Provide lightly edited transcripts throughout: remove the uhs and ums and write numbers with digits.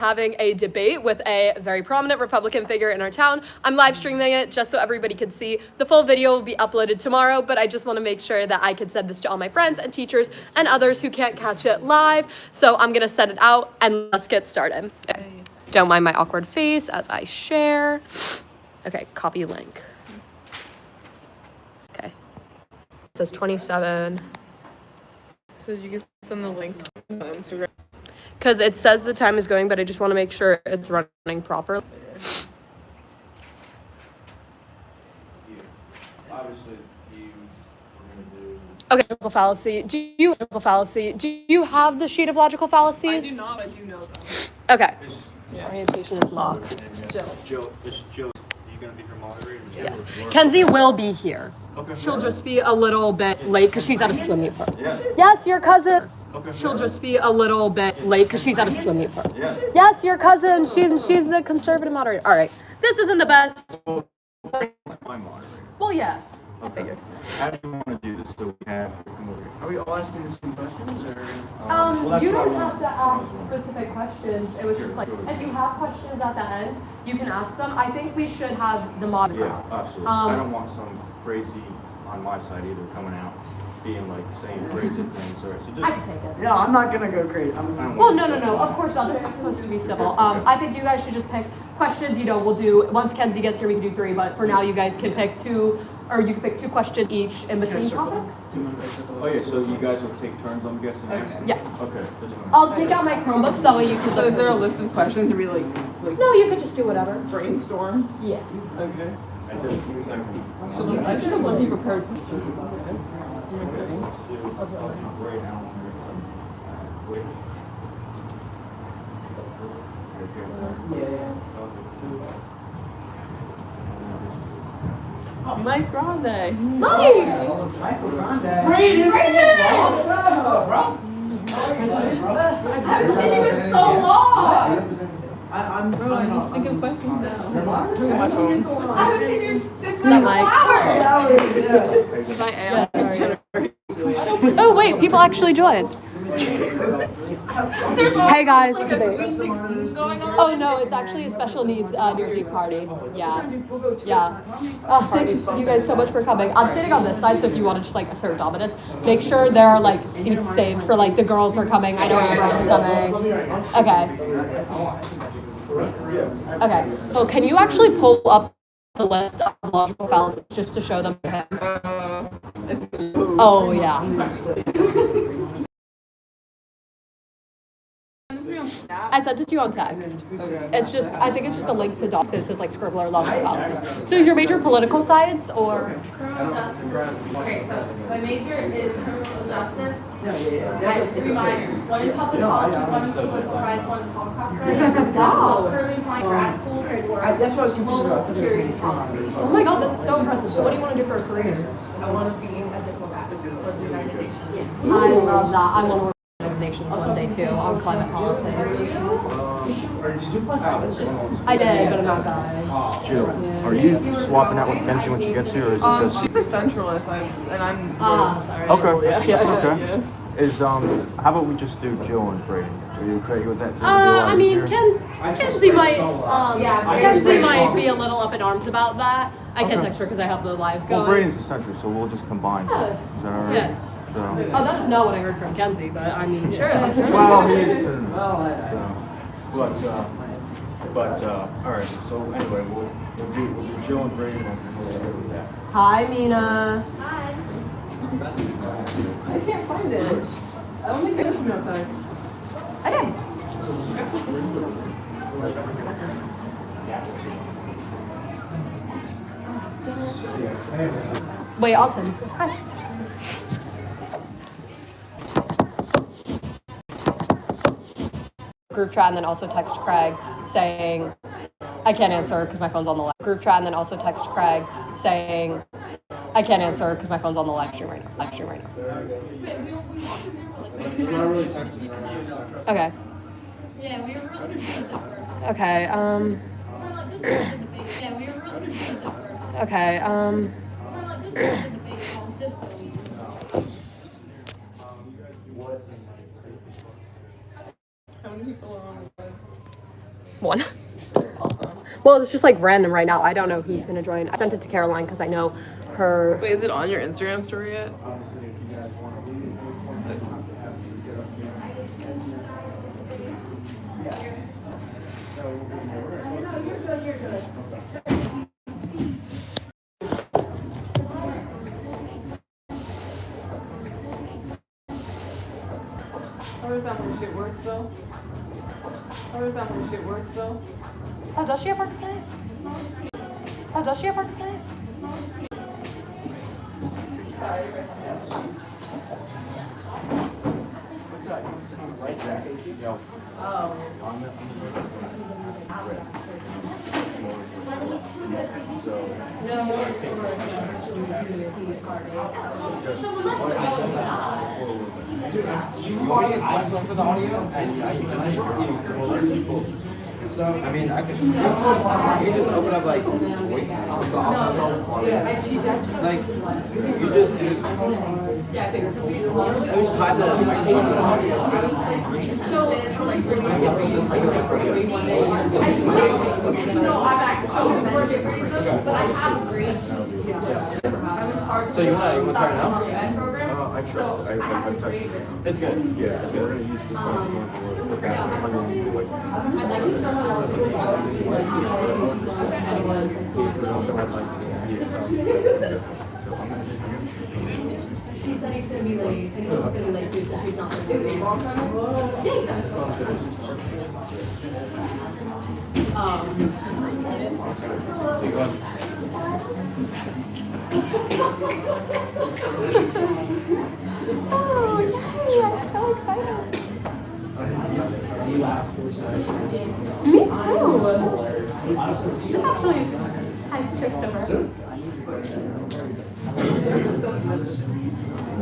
having a debate with a very prominent Republican figure in our town. I'm live streaming it just so everybody can see. The full video will be uploaded tomorrow, but I just want to make sure that I can send this to all my friends and teachers and others who can't catch it live. So I'm gonna send it out and let's get started. Okay. Don't mind my awkward face as I share. Okay, copy link. Okay. It says 27. So you can send the link to Instagram. Because it says the time is going, but I just want to make sure it's running properly. Obviously, you were going to do... Okay, logical fallacy. Do you have the sheet of logical fallacies? I do not. I do know that. Okay. Yeah. Orientation is locked. Jill, are you going to be her moderator? Yes. Kenzie will be here. Okay. She'll just be a little bit late because she's at a swimming pool. Yeah. Yes, your cousin. Okay. She'll just be a little bit late because she's at a swimming pool. Yeah. Yes, your cousin. She's the conservative moderator. All right. This isn't the best. My moderator. Well, yeah. I Okay. figured. How do you want to do this so we have... Are we all asking the same questions, or... You don't have to ask specific questions. It was just like, if you have questions at the end, you can ask them. I think we should have the moderator. Yeah, absolutely. I don't want some crazy on my side either coming out, being like saying crazy things, or so just... I can take it. No, I'm not gonna go crazy. Well, no. Of course not. This is supposed to be civil. I think you guys should just pick questions. You know, we'll do, once Kenzie gets here, we can do 3, but for now, you guys can pick 2, or you can pick 2 questions each in between topics. Oh yeah, so you guys will take turns, I'm guessing? Yes. Okay. That's fine. I'll take out my Chromebook so that way you can. So is there a list of questions to be like No, you could just do whatever. brainstorm? Yeah. Okay. I did. I should have let you prepared. Mike Grande. Mike! Michael Grande. Brayden! What's up, bro? I haven't seen you in so long! I'm Bro, I need to think of questions now. My phone. I haven't seen you this many hours! If I am, Oh wait, people actually joined. Hey guys. like a Sweet 16 going on. Oh no, it's actually a special needs New Year's Eve party. Yeah. Oh, thanks you guys so much for coming. I'm sitting on this side, so if you want to just like assert dominance, make sure there are like seats saved for like the girls are coming. I know everyone's coming. Okay. So can you actually pull up the list of logical fallacies just to show them? Oh yeah. I sent it to you on text. It's just, I think it's just a link to docs. It says like scribbler logical fallacies. So is your major political science or? Criminal justice. Okay, so my major is criminal justice. I Yeah. have 3 minors. One in public policy, one in political science, one in Holocaust studies. Wow. I'm currently applying grad school for That's what I was confused global about. security policy. Oh my god, that's so impressive. So what do you want to do for a career? I want to be a diplomat for the United Nations. I love that. I want to work with the United Nations one day too on climate policy. Did you play Silence? I did, but I'm not bad. Jill, are you swapping out with Kenzie when she gets here, or is it just... She's a centralist, and I'm. Sorry. Okay, Yeah, that's okay. yeah. Is, how about we just do Jill and Brayden? Are you okay with that? I mean, Kenzie might, Kenzie Brayden. might be a little up in arms about that. I can't text her because I have the live Well, going. Brayden's the center, so we'll just combine Yeah. both. Is that alright? Yes. So... Oh, that is not what I heard from Kenzie, but I mean, sure. Well, he is too. Well, But all right. So anyway, we'll do Jill and Brayden, and we'll start with that. Hi, Mina. I can't find it. I don't think it is from outside. Okay. Wait, awesome. Hi. Group chat and then also text Craig saying, I can't answer because my phone's on the live. Group chat and then also text Craig saying, I can't answer because my phone's on the live stream right now. Okay. Yeah, we were really good at first. Okay. Yeah, we were really good at first. Okay. How many people are on the live? One. Well, it's just like random right now. I don't know who's gonna join. I sent it to Caroline because I know her. Wait, is it on your Instagram story yet? How does that when shit works though? How does that when shit works though? Oh, does she have work tonight? Oh, does she have work tonight? I mean, I could. You just open up like voice. Like you just do. Yeah, I figured. I just hide the. No, I'm actually working but I have a grade sheet. I was hard. So you wanna try it now? I trust it. I've touched it. It's good. Yeah, so we're gonna use this one for the bathroom underneath the like. I'd like to someone else who he said he's gonna be late, and he's gonna be late too, so she's not gonna do it. Oh, yay! I'm so excited. Me too. It's actually I'm tricked over.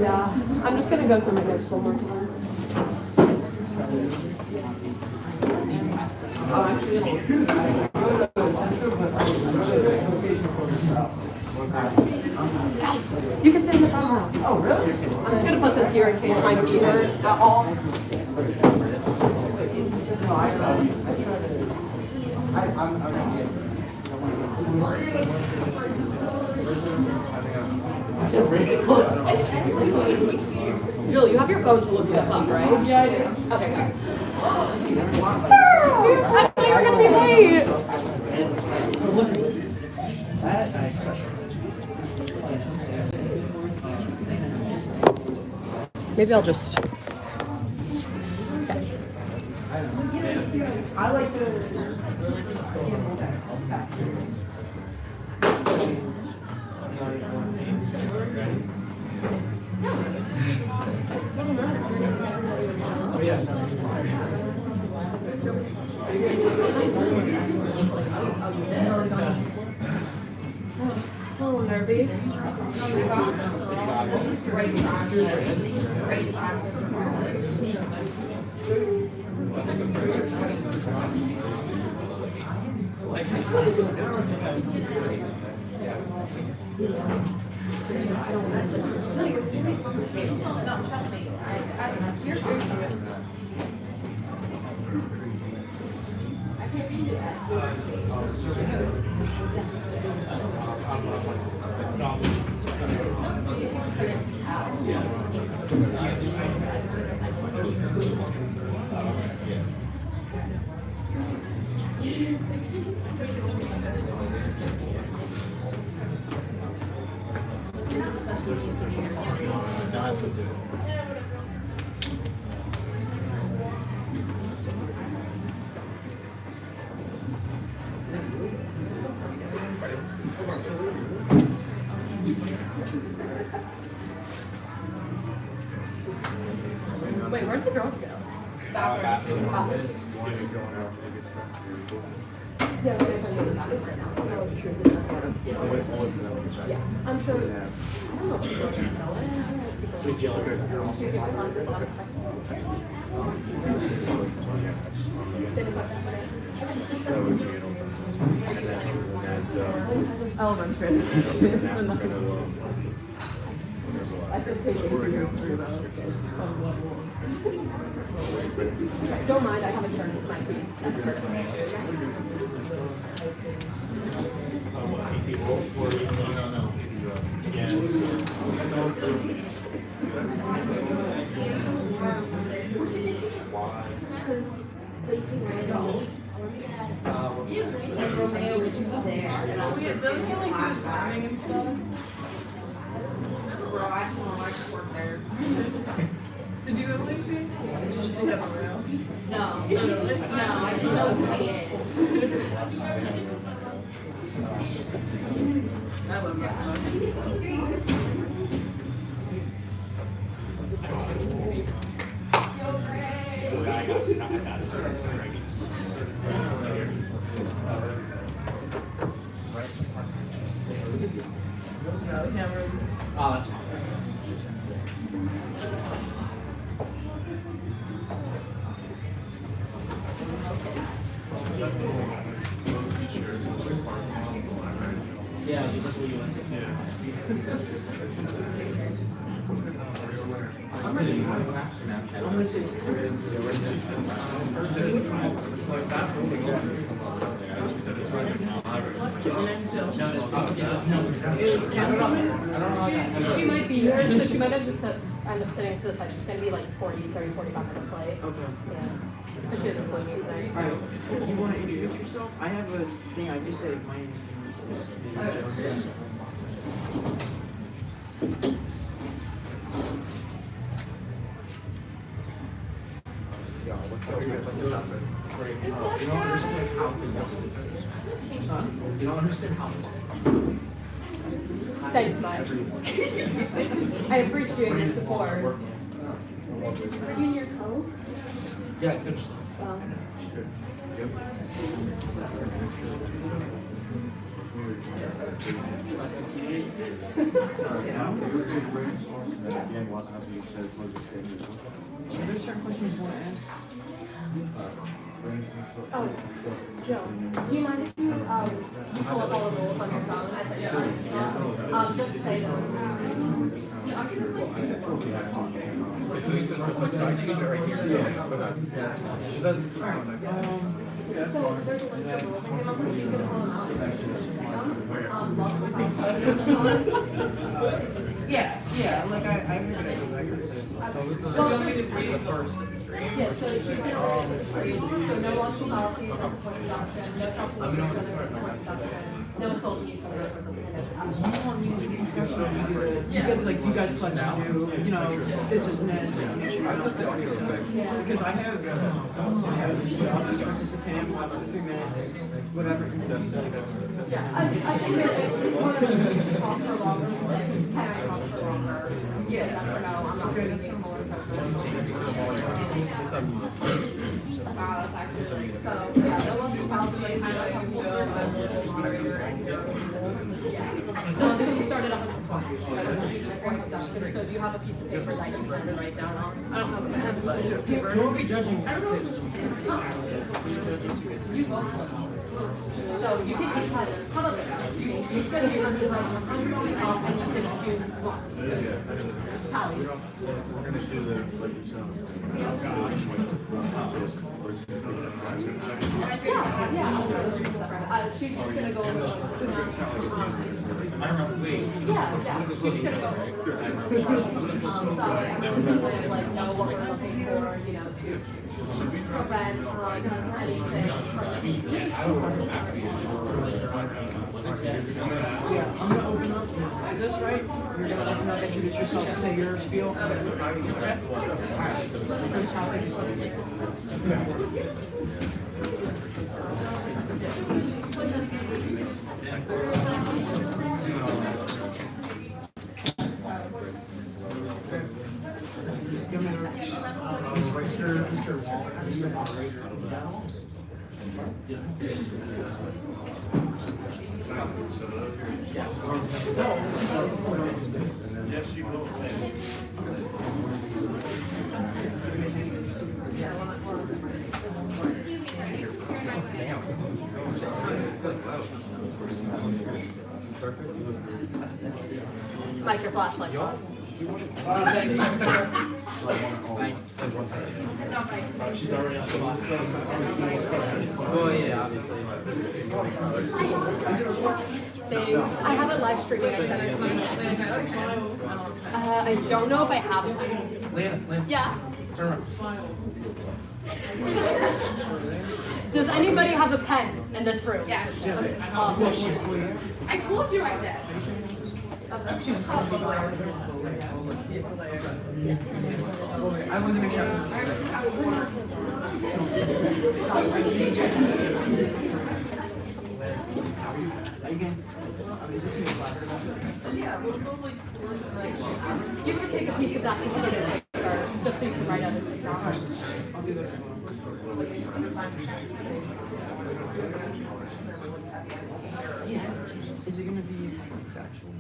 Yeah, I'm just gonna go through my notes one more time. You can sit in the front row. Oh, really? I'm just gonna put this here in case my feet hurt at all. Julie, you have your phone to look this up, right? Yeah, I do. Okay, good. I thought you were gonna be late. Maybe I'll just. I like to. A little nervy. This is great practice. Great practice. No, trust me. You're fine. I can't read Wait, where'd the girls go? Bathroom. Yeah, we're gonna go to the bathroom right now. So the truth is that's not a- Yeah, I'm sure. I don't know if people can know it. I don't know if people- People are unexpected. Say the question for me. Elementary education. I could take it through though. Some level. Don't mind, I have a turn with my feet. Because Lacey Randall, and Romeo was just there. And I was Yeah, like, doesn't feel like she was farming and stuff. bro, I just want to just work there. Did you have Lacey? Did you have a real? No, I just know who he is. I love that. No, the cameras. Oh, that's fine. Yeah, that's what you want to say. I'm gonna say She might be here, so she might have just end up sitting to the side. She's gonna be like 30, 45 minutes late. Okay. Yeah. Because she has a supposed to tonight. Alright, do you want to introduce yourself? I have a thing, I just said my name is Yo, what's up? You don't understand how you don't understand how Thanks, Mike. I appreciate your support. Bring in your coat. Yeah, I finished. Are there certain questions you want to ask? Oh, Joe, do you mind if you pull up all the rules on your phone? I said, yeah. Just say So there's a list of rules in here, she's gonna pull them out. Yeah, like I figured I could say. Well, yeah, so she's gonna read it to the screen, so no watching policies, no point adoption, no calculation of point adoption, no insulting each other. You want me to do discussion, or you guys like, do you guys pledge to do, you know, this is this, and make sure you're not this. Because I have stuff, each participant will have 3 minutes, whatever. Yeah, I think that one of us needs to talk for longer, than can I talk for longer? Yeah. Yes or no, I'm not going to more Wow, that's actually great. So, yeah, no watching policies, no moderator. So we started 120. So do you have a piece of paper that you can write down on? I don't have a pen, but Who will be judging? You go. So you can each have, how about this? You each get a paper to write 100 on the top, and you can do one. Tallies. We're gonna do the, like you said. Yeah. She's just gonna go over yeah, she's just gonna go over so like, everyone like know what we're looking for, you know, to prevent anything from Yeah, I'm gonna open up this, right? You're gonna open up, introduce yourself, say your spiel. Okay? Alright, the first topic is Just give me Mr. Waller, Mr. Moderator. Yes, you will. like your flashlight. Thanks. She's already on the line. Well, yeah, obviously. Thanks. I have it live streaming. I sent it. I don't know if I have it. Leyna, Yeah. turn around. Does anybody have a pen in this room? Yes. Awesome. I told you I did. I wanted to make sure. Are you going? Is this going to be You can take a piece of that computer paper just so you can write everything down. I'll do that. Yeah. Is it going to be factual?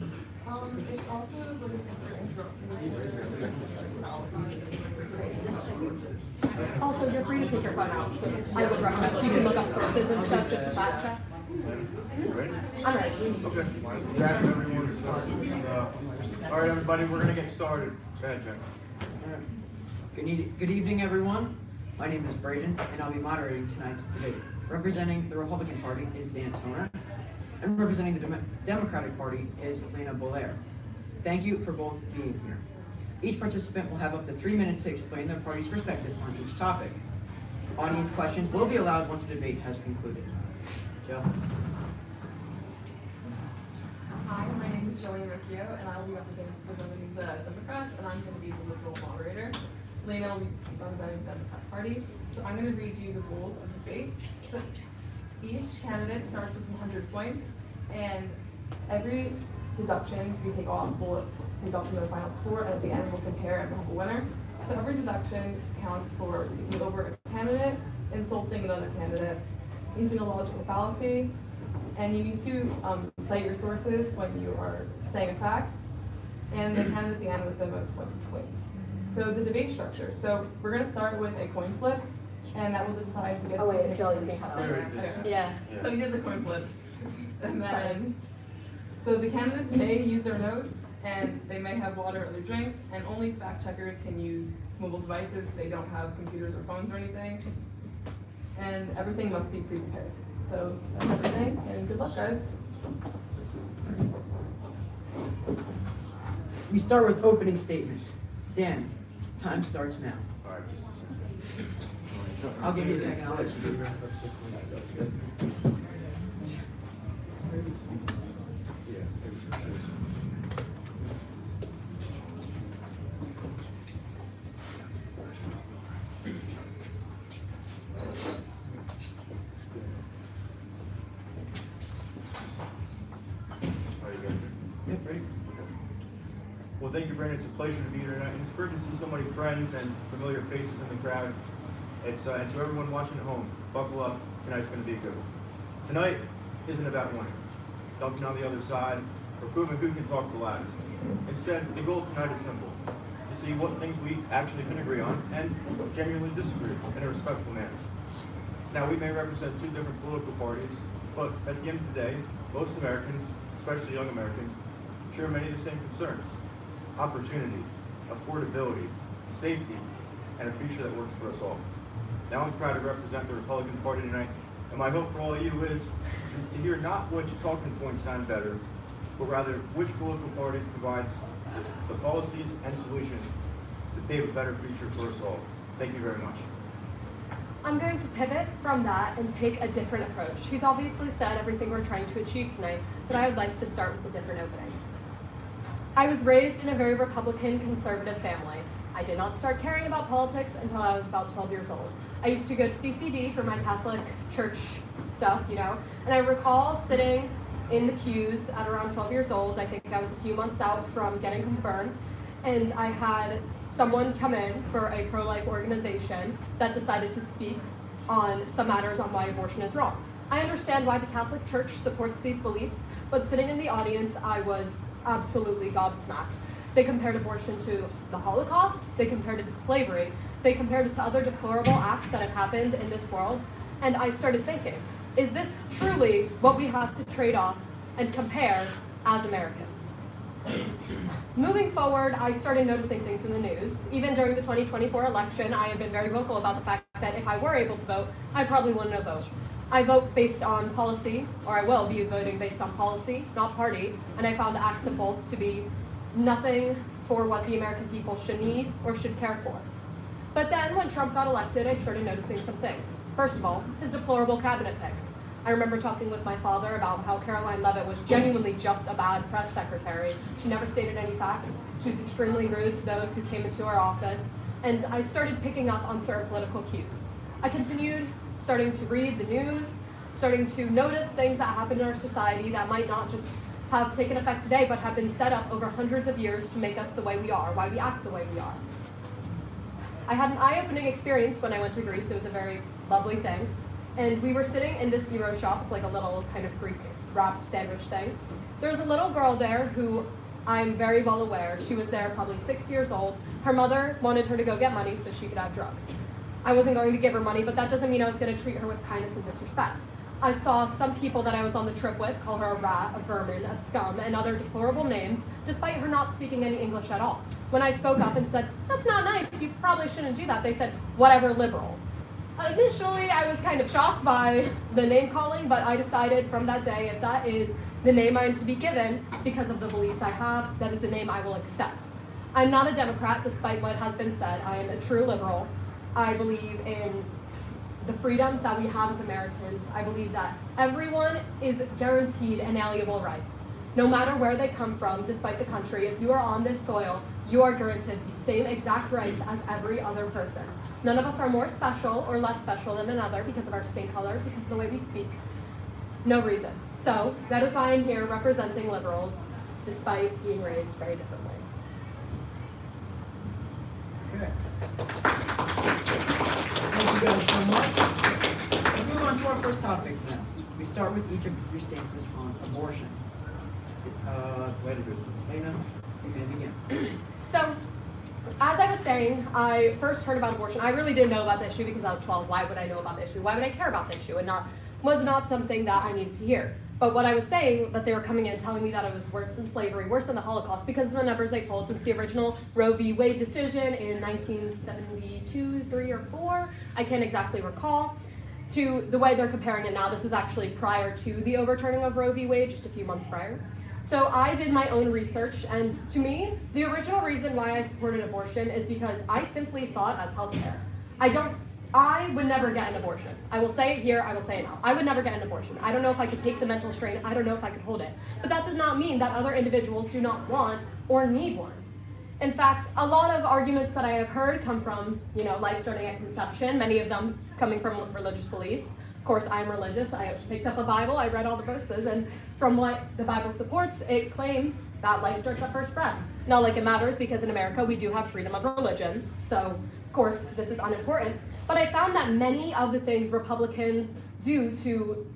Also, you're free to take your phone out, so I would recommend so you can look up sources and stuff just to fact check. I'm ready. Okay. Grab everyone's all right, everybody, we're gonna get started. Go ahead, Jack. Good evening, everyone. My name is Braden, and I'll be moderating tonight's debate. Representing the Republican Party is Dan Toner, and representing the Democratic Party is Leyna Bohlayer. Thank you for both being here. Each participant will have up to 3 minutes to explain their party's perspective on each topic. Audience questions will be allowed once the debate has concluded. Joe? Hi, my name is Joey Riccio, and I will be representing the Democrats, and I'm going to be the liberal moderator. Leyna will be representing the Democrat Party. So I'm going to read you the rules of the debate. So each candidate starts with 100 points, and every deduction we take off will take off from their final score, and at the end we'll compare and we'll have a winner. So every deduction counts for speaking over a candidate, insulting another candidate, using a logical fallacy, and you need to cite your sources when you are saying a fact, and the candidate at the end with the most points wins. So the debate structure. So we're going to start with a coin flip, and that will decide who gets to pick Joey, the you can candidate. Yeah. So we did the coin flip. And then, so the candidates may use their notes, and they may have water or other drinks, and only fact checkers can use mobile devices. They don't have computers or phones or anything. And everything must be pre-prepared. So that's everything, and good luck, guys. We start with opening statements. Dan, time starts now. All right, just a second. I'll give you a second, I'll let you do it. Are you good? Yep, ready? Well, thank you, Brandon. It's a pleasure to be here tonight. And it's great to see so many friends and familiar faces in the crowd. And to everyone watching at home, buckle up. Tonight's going to be a good one. Tonight isn't about winning, dunking on the other side, or proving who can talk the loudest. Instead, the goal tonight is simple: to see what things we actually can agree on and genuinely disagree in a respectful manner. Now, we may represent two different political parties, but at the end of the day, most Americans, especially young Americans, share many of the same concerns: opportunity, affordability, safety, and a future that works for us all. Now I'm proud to represent the Republican Party tonight, and my hope for all of you is to hear not which talking points sound better, but rather which political party provides the policies and solutions to pave a better future for us all. Thank you very much. I'm going to pivot from that and take a different approach. He's obviously said everything we're trying to achieve tonight, but I would like to start with a different opening. I was raised in a very Republican conservative family. I did not start caring about politics until I was about 12 years old. I used to go to CCD for my Catholic church stuff, you know, and I recall sitting in the pews at around 12 years old. I think I was a few months out from getting confirmed, and I had someone come in for a pro-life organization that decided to speak on some matters on why abortion is wrong. I understand why the Catholic Church supports these beliefs, but sitting in the audience, I was absolutely gobsmacked. They compared abortion to the Holocaust, they compared it to slavery, they compared it to other deplorable acts that have happened in this world, and I started thinking, is this truly what we have to trade off and compare as Americans? Moving forward, I started noticing things in the news. Even during the 2024 election, I have been very vocal about the fact that if I were able to vote, I probably wouldn't have voted. I vote based on policy, or I will be voting based on policy, not party, and I found the acts of both to be nothing for what the American people should need or should care for. But then when Trump got elected, I started noticing some things. First of all, his deplorable cabinet picks. I remember talking with my father about how Caroline Leavitt was genuinely just a bad press secretary. She never stated any facts. She was extremely rude to those who came into her office, and I started picking up on certain political cues. I continued starting to read the news, starting to notice things that happen in our society that might not just have taken effect today, but have been set up over hundreds of years to make us the way we are, why we act the way we are. I had an eye-opening experience when I went to Greece. It was a very lovely thing. And we were sitting in this gyro shop. It's like a little kind of Greek wrapped sandwich thing. There was a little girl there who I'm very well aware. She was there probably 6 years old. Her mother wanted her to go get money so she could have drugs. I wasn't going to give her money, but that doesn't mean I was going to treat her with kindness and disrespect. I saw some people that I was on the trip with call her a rat, a vermin, a scum, and other deplorable names, despite her not speaking any English at all. When I spoke up and said, "That's not nice, you probably shouldn't do that," they said, "Whatever, liberal." Initially, I was kind of shocked by the name calling, but I decided from that day, if that is the name I'm to be given because of the beliefs I have, that is the name I will accept. I'm not a Democrat, despite what has been said. I am a true liberal. I believe in the freedoms that we have as Americans. I believe that everyone is guaranteed inalienable rights. No matter where they come from, despite the country, if you are on this soil, you are guaranteed the same exact rights as every other person. None of us are more special or less special than another because of our skin color, because of the way we speak. No reason. So that is why I'm here representing liberals, despite being raised very differently. Okay. Thank you guys so much. Let's move on to our first topic then. We start with each of your stances on abortion. Leyna, you may begin. So, as I was saying, I first heard about abortion. I really didn't know about the issue because I was 12. Why would I know about the issue? Why would I care about the issue? And was not something that I needed to hear. But what I was saying, that they were coming in telling me that it was worse than slavery, worse than the Holocaust, because of the numbers they pulled since the original Roe v. Wade decision in 1972, 3 or 4, I can't exactly recall, to the way they're comparing it now. This is actually prior to the overturning of Roe v. Wade, just a few months prior. So I did my own research, and to me, the original reason why I supported abortion is because I simply saw it as healthcare. I would never get an abortion. I will say it here, I will say it now. I would never get an abortion. I don't know if I could take the mental strain, I don't know if I could hold it. But that does not mean that other individuals do not want or need one. In fact, a lot of arguments that I have heard come from, life starting at conception, many of them coming from religious beliefs. Of course, I'm religious. I picked up a Bible, I read all the verses, and from what the Bible supports, it claims that life starts at first breath. Not like it matters, because in America, we do have freedom of religion. So, of course, this is unimportant. But I found that many of the things Republicans do to,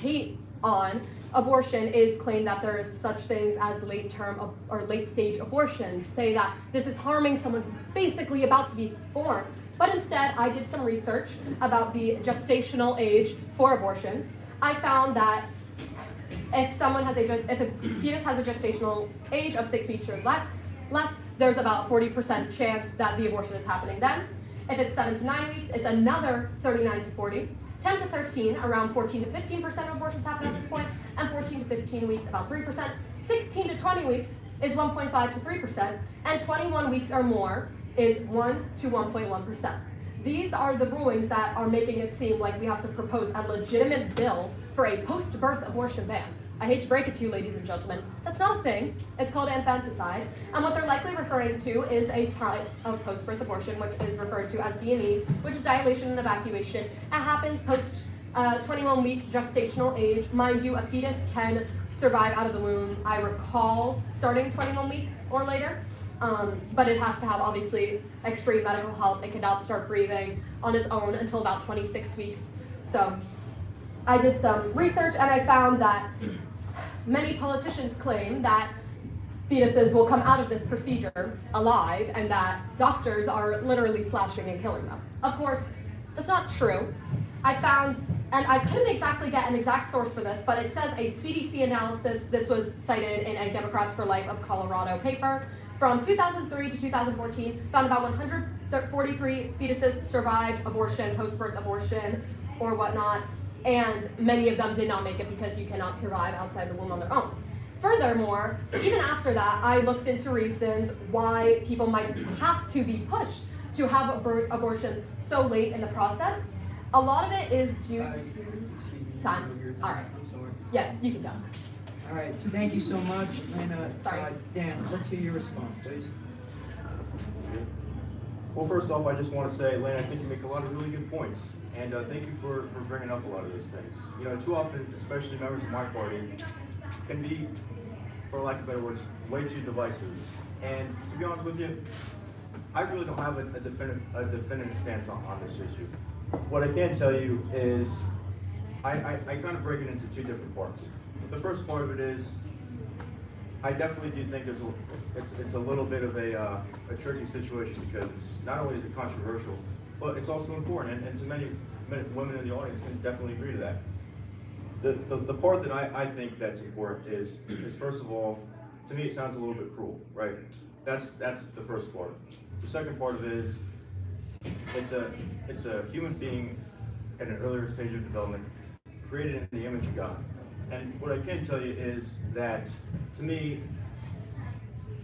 hate on abortion is claim that there is such things as late-term or late-stage abortion, say that this is harming someone who's basically about to be born. But instead, I did some research about the gestational age for abortions. I found that if a fetus has a gestational age of 6 weeks or less, there's about 40% chance that the abortion is happening then. If it's 7 to 9 weeks, it's another 39 to 40. 10 to 13, around 14 to 15% of abortions happen at this point, and 14 to 15 weeks, about 3%. 16 to 20 weeks is 1.5 to 3%, and 21 weeks or more is 1 to 1.1%. These are the rulings that are making it seem like we have to propose a legitimate bill for a post-birth abortion ban. I hate to break it to you, ladies and gentlemen, that's not a thing. It's called infanticide, and what they're likely referring to is a type of post-birth abortion, which is referred to as D&E, which is dilation and evacuation. It happens post 21-week gestational age. Mind you, a fetus can survive out of the womb, I recall, starting 21 weeks or later, but it has to have, obviously, extreme medical help. It cannot start breathing on its own until about 26 weeks. So I did some research, and I found that many politicians claim that fetuses will come out of this procedure alive and that doctors are literally slashing and killing them. Of course, that's not true. I found, and I couldn't exactly get an exact source for this, but it says a CDC analysis. This was cited in a Democrats for Life of Colorado paper from 2003 to 2014, found about 143 fetuses survived abortion, post-birth abortion, or whatnot. and many of them did not make it because you cannot survive outside the womb on their own. Furthermore, even after that, I looked into reasons why people might have to be pushed to have abortions so late in the process. A lot of it is due to time. All right. I'm sorry. Yeah, you can go. All right, thank you so much, Leyna. Sorry. Dan, let's hear your response, please. Well, first off, I just want to say, Leyna, I think you make a lot of really good points, and thank you for bringing up a lot of those things. You know, too often, especially members of my party, can be, for lack of better words, way too divisive. And to be honest with you, I really don't have a definitive stance on this issue. What I can tell you is, I kind of break it into two different parts. The first part of it is, I definitely do think it's a little bit of a tricky situation, because not only is it controversial, but it's also important, and to many women in the audience can definitely agree to that. The part that I think that's important is first of all, to me it sounds a little bit cruel, right? That's the first part. The second part of it is, it's a human being at an earlier stage of development, created in the image of God. And what I can tell you is that, to me,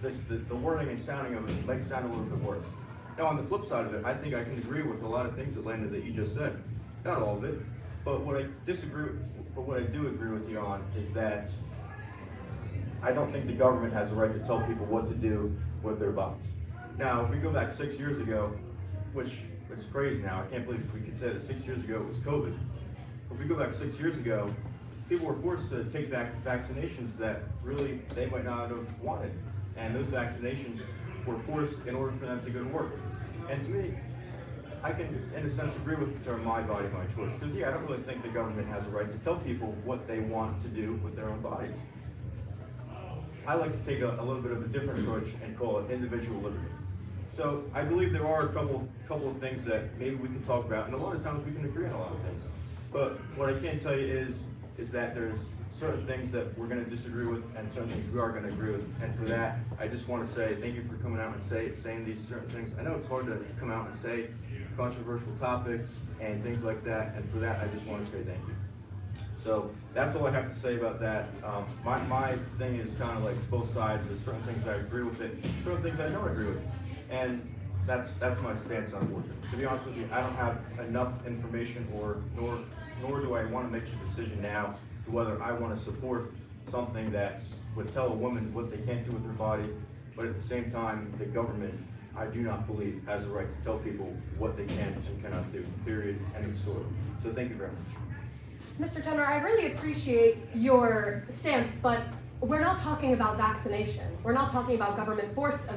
the wording and sounding of it might sound a little bit worse. Now, on the flip side of it, I think I can agree with a lot of things that Leyna that you just said. Not all of it, but what I do agree with you on is that I don't think the government has the right to tell people what to do with their bodies. Now, if we go back 6 years ago, which it's crazy now, I can't believe we could say that 6 years ago it was COVID. If we go back 6 years ago, people were forced to take back vaccinations that really they might not have wanted. And those vaccinations were forced in order for them to go to work. And to me, I can, in a sense, agree with the term my body, my choice. Because yeah, I don't really think the government has a right to tell people what they want to do with their own bodies. I like to take a little bit of a different approach and call it individual liberty. So I believe there are a couple of things that maybe we can talk about, and a lot of times we can agree on a lot of things. But what I can tell you is that there's certain things that we're going to disagree with and certain things we are going to agree with. And for that, I just want to say thank you for coming out and saying these certain things. I know it's hard to come out and say controversial topics and things like that, and for that, I just want to say thank you. So that's all I have to say about that. My thing is kind of like both sides. There's certain things I agree with it, certain things I don't agree with. And that's my stance on abortion. To be honest with you, I don't have enough information nor do I want to make a decision now to whether I want to support something that would tell a woman what they can't do with their body, but at the same time, the government, I do not believe, has the right to tell people what they can and cannot do, period, end of story. So thank you very much. Mr. Jenner, I really appreciate your stance, but we're not talking about vaccination. We're not talking about government-forced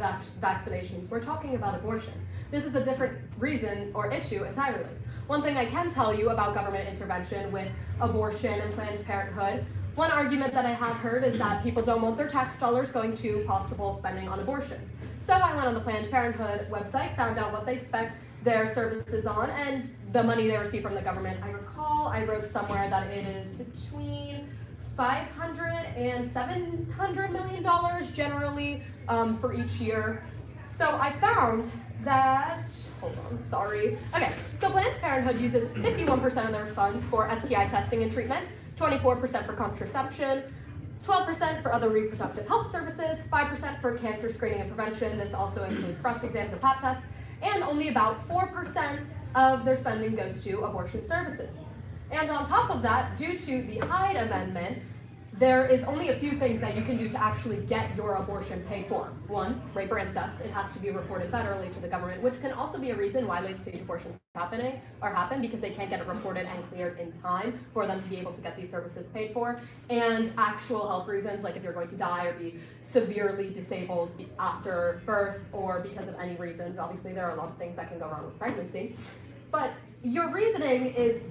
vaccinations. We're talking about abortion. This is a different reason or issue entirely. One thing I can tell you about government intervention with abortion and Planned Parenthood, one argument that I have heard is that people don't want their tax dollars going to possible spending on abortion. So I went on the Planned Parenthood website, found out what they spent their services on, and the money they receive from the government. I recall I wrote somewhere that it is between $500 and $700 million generally for each year. So I found that, hold on, sorry. Okay, so Planned Parenthood uses 51% of their funds for STI testing and treatment, 24% for contraception, 12% for other reproductive health services, 5% for cancer screening and prevention. This also includes breast exams and pap tests, and only about 4% of their spending goes to abortion services. And on top of that, due to the Hyde Amendment, there is only a few things that you can do to actually get your abortion paid for. One, rape or incest. It has to be reported federally to the government, which can also be a reason why late-stage abortions happen because they can't get it reported and cleared in time for them to be able to get these services paid for. And actual health reasons, like if you're going to die or be severely disabled after birth or because of any reasons. Obviously, there are a lot of things that can go wrong with pregnancy. But your reasoning is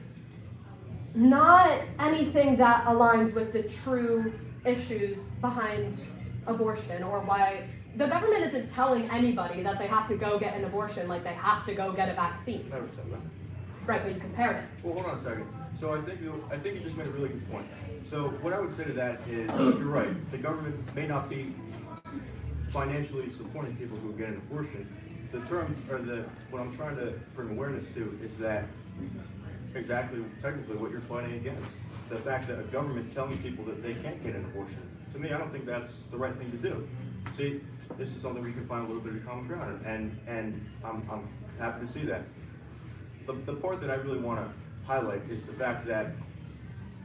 not anything that aligns with the true issues behind abortion, or why the government isn't telling anybody that they have to go get an abortion like they have to go get a vaccine. Never said that. Right, but you compared it. Well, hold on a second. So I think you just made a really good point. So what I would say to that is, you're right. The government may not be financially supporting people who get an abortion. The term, or what I'm trying to bring awareness to is that exactly, technically what you're fighting against. The fact that a government telling people that they can't get an abortion. To me, I don't think that's the right thing to do. See, this is something we can find a little bit of common ground, and I'm happy to see that. The part that I really want to highlight is the fact that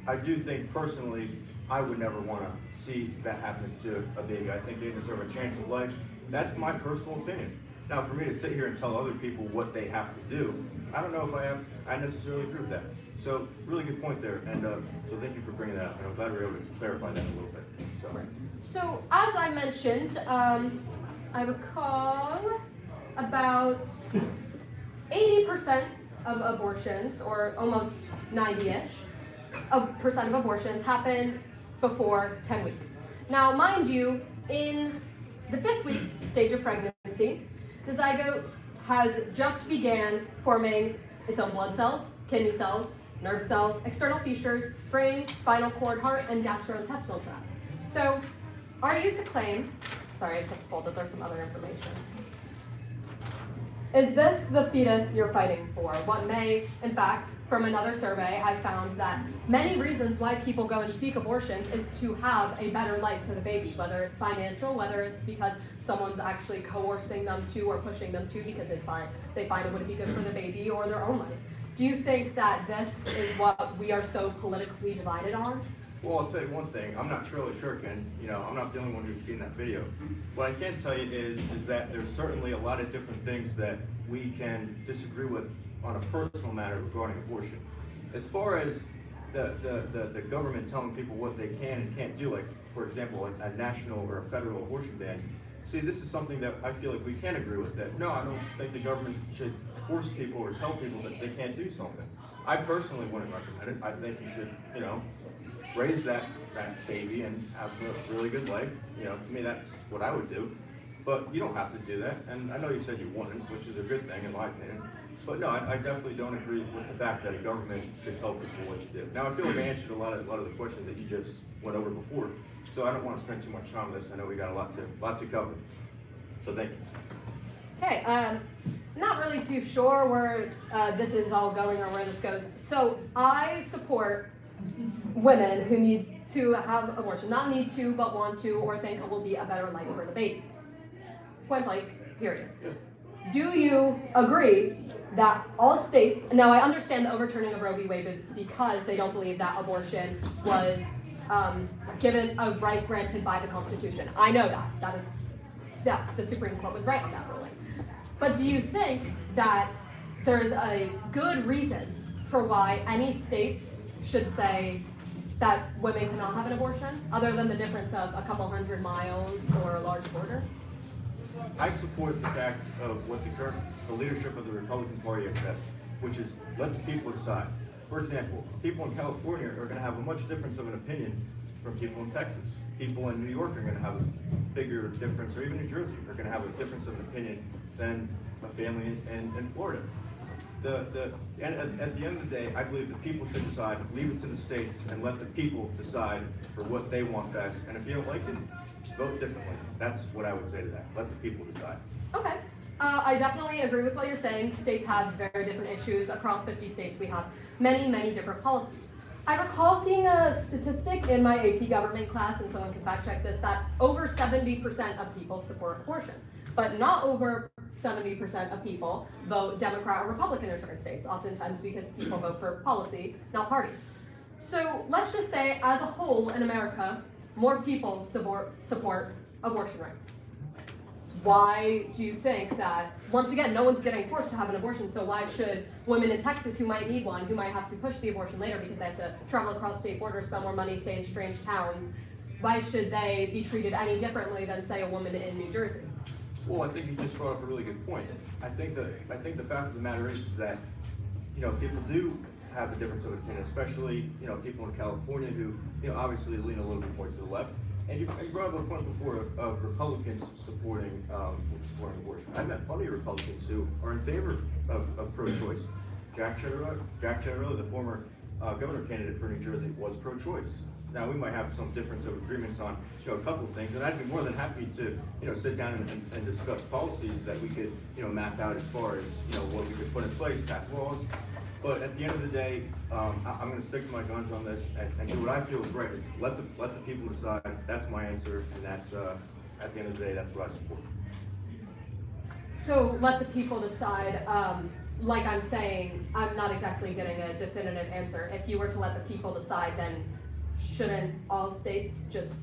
I do think personally, I would never want to see that happen to a baby. I think they deserve a chance of life. That's my personal opinion. Now, for me to sit here and tell other people what they have to do, I don't know if I necessarily agree with that. So, really good point there, and so thank you for bringing that up, and I'm glad we were able to clarify that a little bit. So, as I mentioned, I recall about 80% of abortions, or almost 90-ish percent of abortions, happen before 10 weeks. Now, mind you, in the 5th week stage of pregnancy, the zygote has just began forming its own blood cells, kidney cells, nerve cells, external features, brain, spinal cord, heart, and gastrointestinal tract. So, are you to claim, sorry, I just have to fold that there's some other information. Is this the fetus you're fighting for? What may, in fact, from another survey, I found that many reasons why people go and seek abortions is to have a better life for the baby, whether it's financial, whether it's because someone's actually coercing them to or pushing them to because they find it would be good for the baby or their own life. Do you think that this is what we are so politically divided on? Well, I'll tell you one thing. I'm not Shirley Kirk, and I'm not the only one who's seen that video. What I can tell you is that there's certainly a lot of different things that we can disagree with on a personal matter regarding abortion. As far as the government telling people what they can and can't do, like for example, a national or a federal abortion ban. See, this is something that I feel like we can agree with. That no, I don't think the government should force people or tell people that they can't do something. I personally wouldn't recommend it. I think you should, raise that baby and have a really good life. To me, that's what I would do. But you don't have to do that. And I know you said you wouldn't, which is a good thing in my opinion. But no, I definitely don't agree with the fact that a government should tell people what to do. Now, I feel like I answered a lot of the questions that you just went over before. So I don't want to spend too much time on this. I know we got a lot to cover. So thank you. Okay, not really too sure where this is all going or where this goes. So I support women who need to have abortion, not need to, but want to, or think it will be a better life for the baby. Point blank, period. Do you agree that all states, now I understand the overturning of Roe v. Wade is because they don't believe that abortion was given a right granted by the Constitution. I know that's the Supreme Court was right on that ruling. But do you think that there's a good reason for why any states should say that women cannot have an abortion, other than the difference of a couple 100 miles or a large border? I support the fact of what the leadership of the Republican Party has said, which is let the people decide. For example, people in California are going to have a much difference of an opinion from people in Texas. People in New York are going to have a bigger difference, or even New Jersey are going to have a difference of an opinion than a family in Florida. And at the end of the day, I believe that people should decide, leave it to the states, and let the people decide for what they want best. And if you don't like it, vote differently. That's what I would say to that. Let the people decide. Okay. I definitely agree with what you're saying. States have very different issues. Across 50 states, we have many, many different policies. I recall seeing a statistic in my AP government class, and someone can fact check this, that over 70% of people support abortion, but not over 70% of people vote Democrat or Republican in certain states, oftentimes because people vote for policy, not party. So let's just say, as a whole in America, more people support abortion rights. Why do you think that, once again, no one's getting forced to have an abortion, so why should women in Texas who might need one, who might have to push the abortion later because they have to travel across state borders, spend more money, stay in strange towns, why should they be treated any differently than, say, a woman in New Jersey? Well, I think you just brought up a really good point. I think the fact of the matter is that, people do have a difference of opinion, especially, people in California who, obviously lean a little bit more to the left. And you brought up a point before of Republicans supporting abortion. I've met plenty of Republicans who are in favor of pro-choice. Jack Ciattarelli, the former governor candidate for New Jersey, was pro-choice. Now, we might have some difference of agreements on a couple of things, and I'd be more than happy to sit down and discuss policies that we could map out as far as what we could put in place, pass laws. But at the end of the day, I'm going to stick to my guns on this and do what I feel is right. Is let the people decide. That's my answer, and that's at the end of the day, that's what I support. So let the people decide. Like I'm saying, I'm not exactly getting a definitive answer. If you were to let the people decide, then shouldn't all states just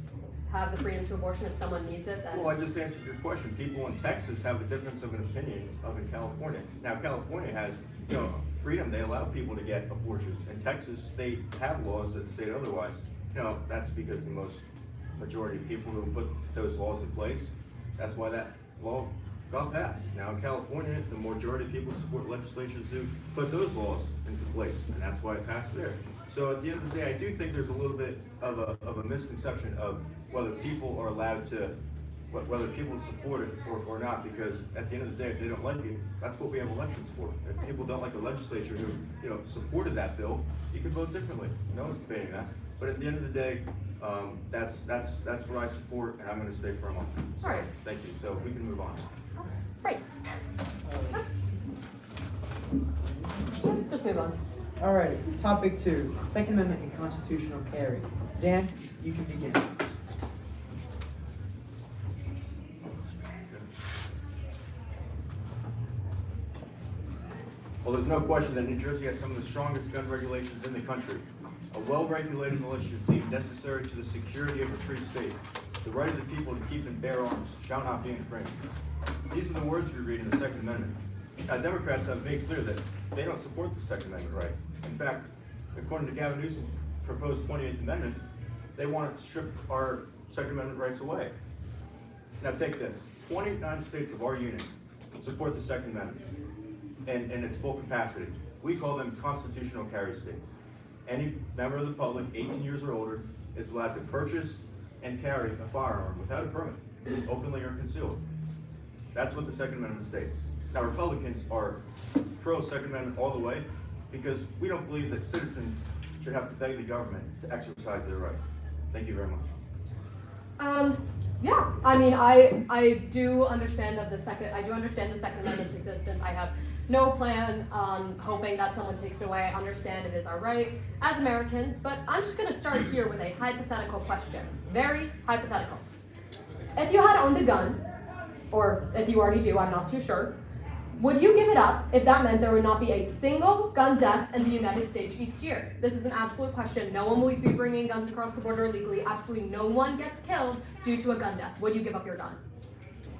have the freedom to abortion if someone needs it? Then Well, I just answered your question. People in Texas have a difference of an opinion of in California. Now, California has, freedom. They allow people to get abortions. In Texas, they have laws that state otherwise. That's because the majority of people who put those laws in place, that's why that law got passed. Now, in California, the majority of people support legislatures who put those laws into place, and that's why it passed there. So at the end of the day, I do think there's a little bit of a misconception of whether people are allowed to, whether people support it or not, because at the end of the day, if they don't like it, that's what we have elections for. If people don't like the legislature who supported that bill, you can vote differently. No one's debating that. But at the end of the day, that's what I support, and I'm going to stay firm on that. So, all right. Thank you. So we can move on. Right. Just move on. Alrighty, topic 2, Second Amendment and constitutional carry. Dan, you can begin. Well, there's no question that New Jersey has some of the strongest gun regulations in the country. A well-regulated militia is deemed necessary to the security of a free state. The right of the people to keep and bear arms shall not be infringed. These are the words we read in the Second Amendment. Now, Democrats have made clear that they don't support the Second Amendment right. In fact, according to Gavin Newsom's proposed 28th Amendment, they want to strip our Second Amendment rights away. Now take this, 29 states of our union support the Second Amendment in its full capacity. We call them constitutional carry states. Any member of the public, 18 years or older, is allowed to purchase and carry a firearm without a permit, openly or concealed. That's what the Second Amendment states. Now, Republicans are pro-Second Amendment all the way because we don't believe that citizens should have to beg the government to exercise their right. Thank you very much. Yeah, I mean, I do understand that the Second Amendment's existence. I have no plan on hoping that someone takes it away. I understand it is our right as Americans, but I'm just going to start here with a hypothetical question. Very hypothetical. If you had owned a gun, or if you already do, I'm not too sure, would you give it up if that meant there would not be a single gun death in the United States each year? This is an absolute question. No one will be bringing guns across the border illegally. Absolutely no one gets killed due to a gun death. Would you give up your gun?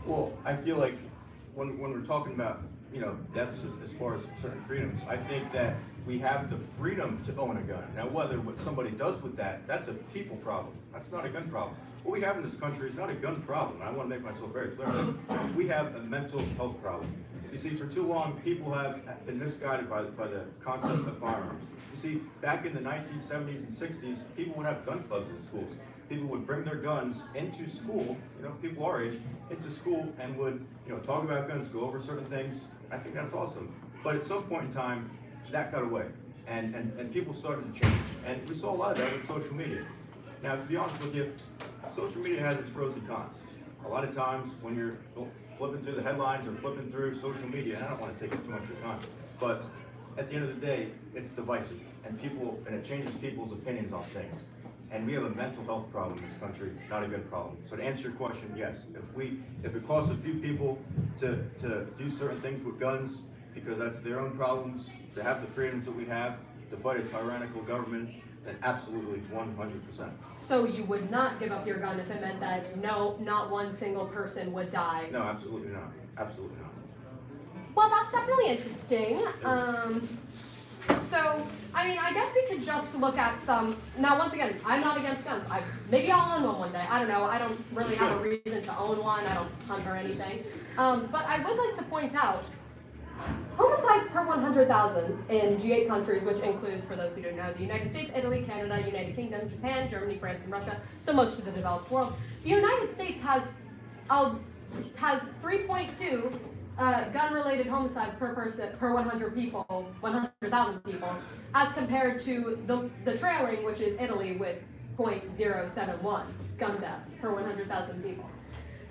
Well, I feel like when we're talking about deaths as far as certain freedoms, I think that we have the freedom to own a gun. Now, whether what somebody does with that, that's a people problem. That's not a gun problem. What we have in this country is not a gun problem. I want to make myself very clear. We have a mental health problem. You see, for too long, people have been misguided by the concept of firearms. You see, back in the 1970s and 60s, people would have gun clubs in schools. People would bring their guns into school, people our age, into school and would, talk about guns, go over certain things. I think that's awesome. But at some point in time, that got away. And people started to change. And we saw a lot of that with social media. Now, to be honest with you, social media has its pros and cons. A lot of times when you're flipping through the headlines or flipping through social media, and I don't want to take up too much of your time, but at the end of the day, it's divisive, and it changes people's opinions on things. And we have a mental health problem in this country, not a good problem. So to answer your question, yes, if it costs a few people to do certain things with guns because that's their own problems, to have the freedoms that we have, to fight a tyrannical government, then absolutely 100%. So you would not give up your gun if it meant that not one single person would die? No, absolutely not. Absolutely not. Well, that's definitely interesting. So, I mean, I guess we could just look at some. Now, once again, I'm not against guns. Maybe I'll own one day. I don't know. I don't really have a reason to own one. I don't hunt or anything. But I would like to point out homicides per 100,000 in G8 countries, which includes, for those who don't know, the United States, Italy, Canada, United Kingdom, Japan, Germany, France, and Russia. So most of the developed world. The United States has 3.2 gun-related homicides per person, per 100,000 people, as compared to the trailing, which is Italy, with 0.071 gun deaths per 100,000 people.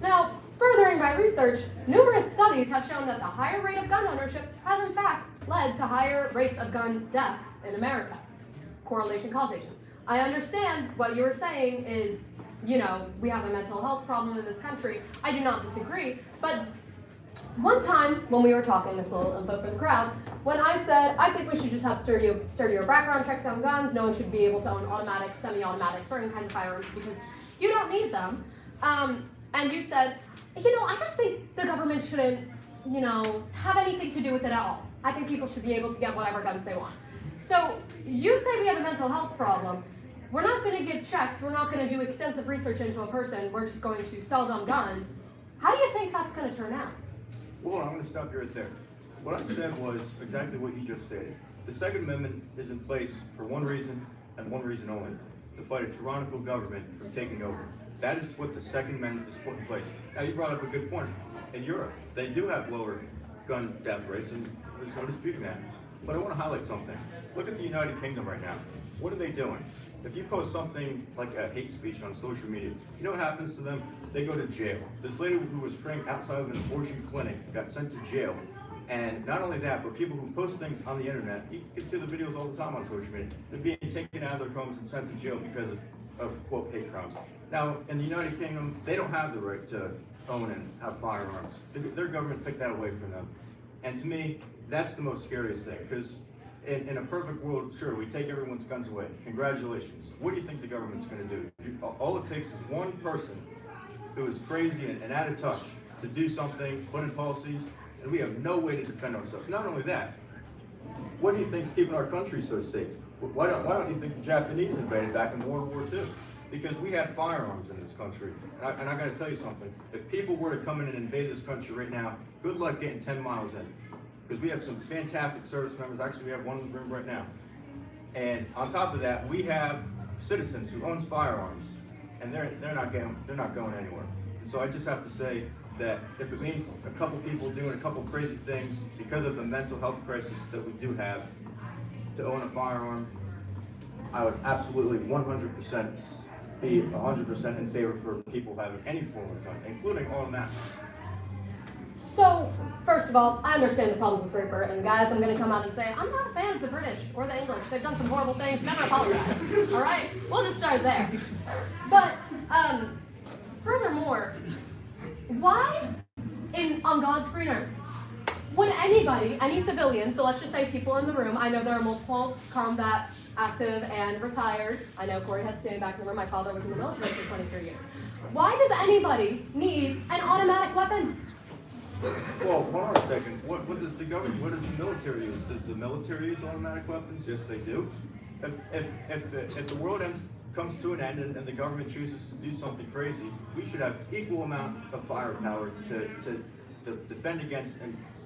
Now, furthering my research, numerous studies have shown that the higher rate of gun ownership has in fact led to higher rates of gun deaths in America. Correlation, causation. I understand what you were saying is, you know, we have a mental health problem in this country. I do not disagree, but one time when we were talking, this little info for the crowd, when I said, I think we should just have sturdier background checks on guns, no one should be able to own automatic, semi-automatic, certain kinds of firearms because you don't need them. And you said, you know, I just think the government shouldn't, you know, have anything to do with it at all. I think people should be able to get whatever guns they want. So you say we have a mental health problem. We're not going to give checks. We're not going to do extensive research into a person. We're just going to sell them guns. How do you think that's going to turn out? Well, I'm going to stop you right there. What I said was exactly what you just stated. The Second Amendment is in place for one reason and one reason only, to fight a tyrannical government from taking over. That is what the Second Amendment is put in place. Now, you brought up a good point. In Europe, they do have lower gun death rates, and there's no disputing that. But I want to highlight something. Look at the United Kingdom right now. What are they doing? If you post something like a hate speech on social media, you know what happens to them? They go to jail. This lady who was praying outside of an abortion clinic got sent to jail. And not only that, but people who post things on the internet, you can see the videos all the time on social media, they're being taken out of their homes and sent to jail because of quote, hate crimes. Now, in the United Kingdom, they don't have the right to own and have firearms. Their government took that away from them. And to me, that's the most scariest thing, because in a perfect world, sure, we take everyone's guns away. Congratulations. What do you think the government's going to do? All it takes is one person who is crazy and out of touch to do something, put in policies, and we have no way to defend ourselves. Not only that, what do you think is keeping our country so safe? Why don't you think the Japanese invaded back in World War II? Because we had firearms in this country. And I got to tell you something. If people were to come in and invade this country right now, good luck getting 10 miles in. Because we have some fantastic service members. Actually, we have one in the room right now. And on top of that, we have citizens who owns firearms, and they're not going anywhere. And so I just have to say that if it means a couple people doing a couple crazy things because of the mental health crisis that we do have, to own a firearm, I would absolutely 100% be 100% in favor for people having any form of gun, including automatic. So, first of all, I understand the problems with Ripper, and guys, I'm going to come out and say, I'm not a fan of the British or the English. They've done some horrible things, never apologize. All right? We'll just start there. But, furthermore, why on God's green earth would anybody, any civilian, so let's just say people in the room, I know there are multiple combat, active, and retired. I know Corey has standing back in the room. My father was in the military for 23 years. Why does anybody need an automatic weapon? Well, hold on a second. What does the government, what does the military use? Does the military use automatic weapons? Yes, they do. If the world comes to an end and the government chooses to do something crazy, we should have equal amount of firepower to defend against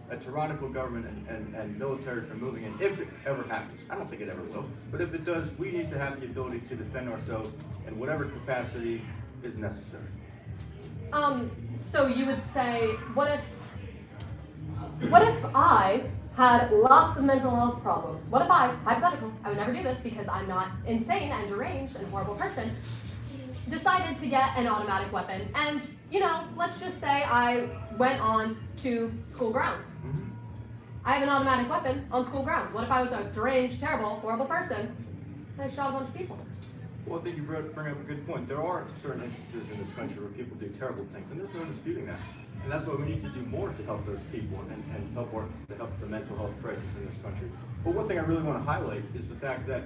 a tyrannical government and military from moving in, if it ever happens. I don't think it ever will, but if it does, we need to have the ability to defend ourselves in whatever capacity is necessary. So you would say, what if I had lots of mental health problems? What if I, hypothetical, I would never do this because I'm not insane and deranged and a horrible person, decided to get an automatic weapon, and, you know, let's just say I went on to school grounds. I have an automatic weapon on school grounds. What if I was a deranged, terrible, horrible person and I shot a bunch of people? Well, I think you bring up a good point. There are certain instances in this country where people do terrible things, and there's no disputing that. And that's why we need to do more to help those people and help the mental health crisis in this country. But one thing I really want to highlight is the fact that,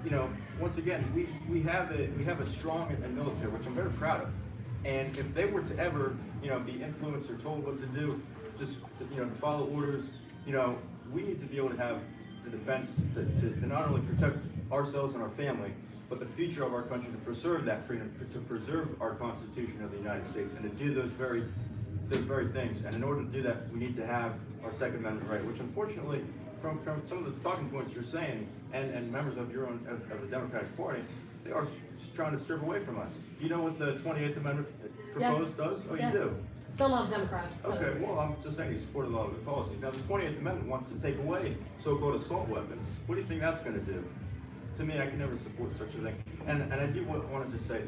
you know, once again, we have a strong military, which I'm very proud of. And if they were to ever, you know, be influenced or told what to do, just, you know, to follow orders, you know, we need to be able to have the defense to not only protect ourselves and our family, but the future of our country, to preserve that freedom, to preserve our Constitution of the United States, and to do those very things. And in order to do that, we need to have our Second Amendment right, which unfortunately, from some of the talking points you're saying, and members of your own of the Democratic Party, they are trying to strip away from us. Do you know what the 28th Amendment proposed does? Oh, yes. You do? Still not a Democrat. Okay, well, I'm just saying you support a lot of the policies. Now, the 28th Amendment wants to take away so-called assault weapons. What do you think that's going to do? To me, I can never support such a thing. And I do wanted to say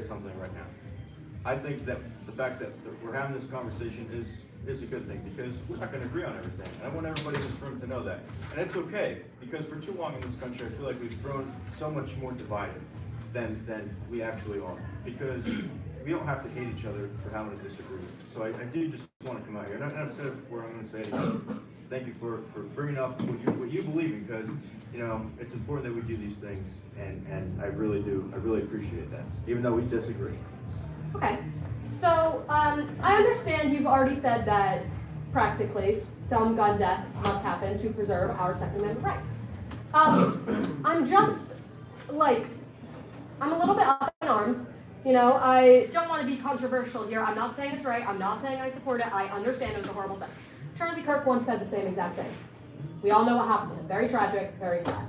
something right now. I think that the fact that we're having this conversation is a good thing, because we're not going to agree on everything. And I want everybody in this room to know that. And it's okay, because for too long in this country, I feel like we've grown so much more divided than we actually are. Because we don't have to hate each other for having a disagreement. So I do just want to come out here, and I've said it before, I'm going to say it again. Thank you for bringing up what you believe in, because it's important that we do these things, and I really do. I really appreciate that, even though we disagree. Okay, so I understand you've already said that practically some gun deaths must happen to preserve our Second Amendment rights. I'm just I'm a little bit up in arms. I don't want to be controversial here. I'm not saying it's right. I'm not saying I support it. I understand it was a horrible thing. Charlie Kirk once said the same exact thing. We all know what happened to him. Very tragic, very sad.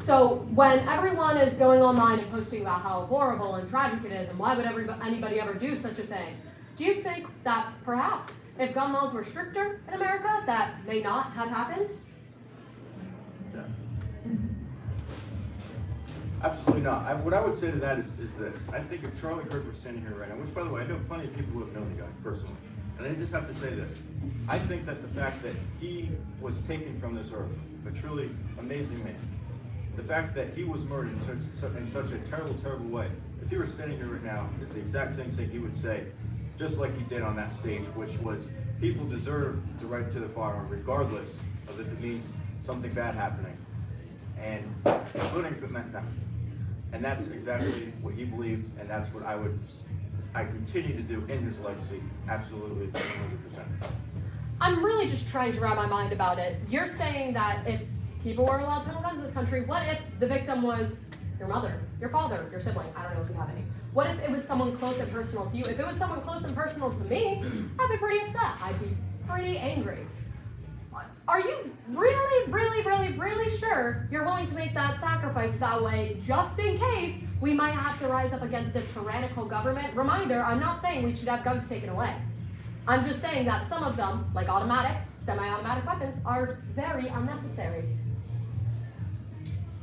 So when everyone is going online and posting about how horrible and tragic it is, and why would anybody ever do such a thing, do you think that perhaps if gun laws were stricter in America, that may not have happened? Yeah. Absolutely not. What I would say to that is this. I think if Charlie Kirk was standing here right now, which by the way, I know plenty of people who have known the guy personally, and I just have to say this. I think that the fact that he was taken from this earth, a truly amazing man, the fact that he was murdered in such a terrible, terrible way, if he were standing here right now, it's the exact same thing he would say, just like he did on that stage, which was, people deserve the right to the firearm regardless of if it means something bad happening, and including if it meant that. And that's exactly what he believed, and that's what I continue to do in his legacy, absolutely, 100%. I'm really just trying to wrap my mind about it. You're saying that if people were allowed to own guns in this country, what if the victim was your mother, your father, your sibling? I don't know if you have any. What if it was someone close and personal to you? If it was someone close and personal to me, I'd be pretty upset. I'd be pretty angry. Are you really, really, really, really sure you're willing to make that sacrifice that way, just in case we might have to rise up against a tyrannical government? Reminder, I'm not saying we should have guns taken away. I'm just saying that some of them, like automatic, semi-automatic weapons, are very unnecessary.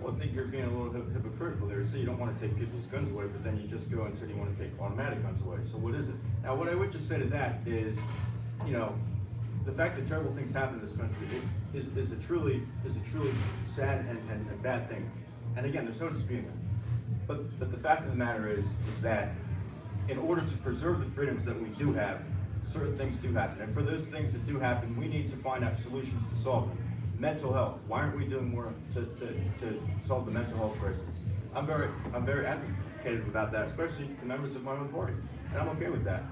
Well, I think you're being a little hypocritical there. So you don't want to take people's guns away, but then you just go and say you want to take automatic guns away. So what is it? Now, what I would just say to that is, the fact that terrible things happen in this country is a truly sad and bad thing. And again, there's no disputing that. But the fact of the matter is that in order to preserve the freedoms that we do have, certain things do happen. And for those things that do happen, we need to find out solutions to solve them. Mental health. Why aren't we doing more to solve the mental health crisis? I'm very advocated about that, especially to members of my own party, and I'm okay with that.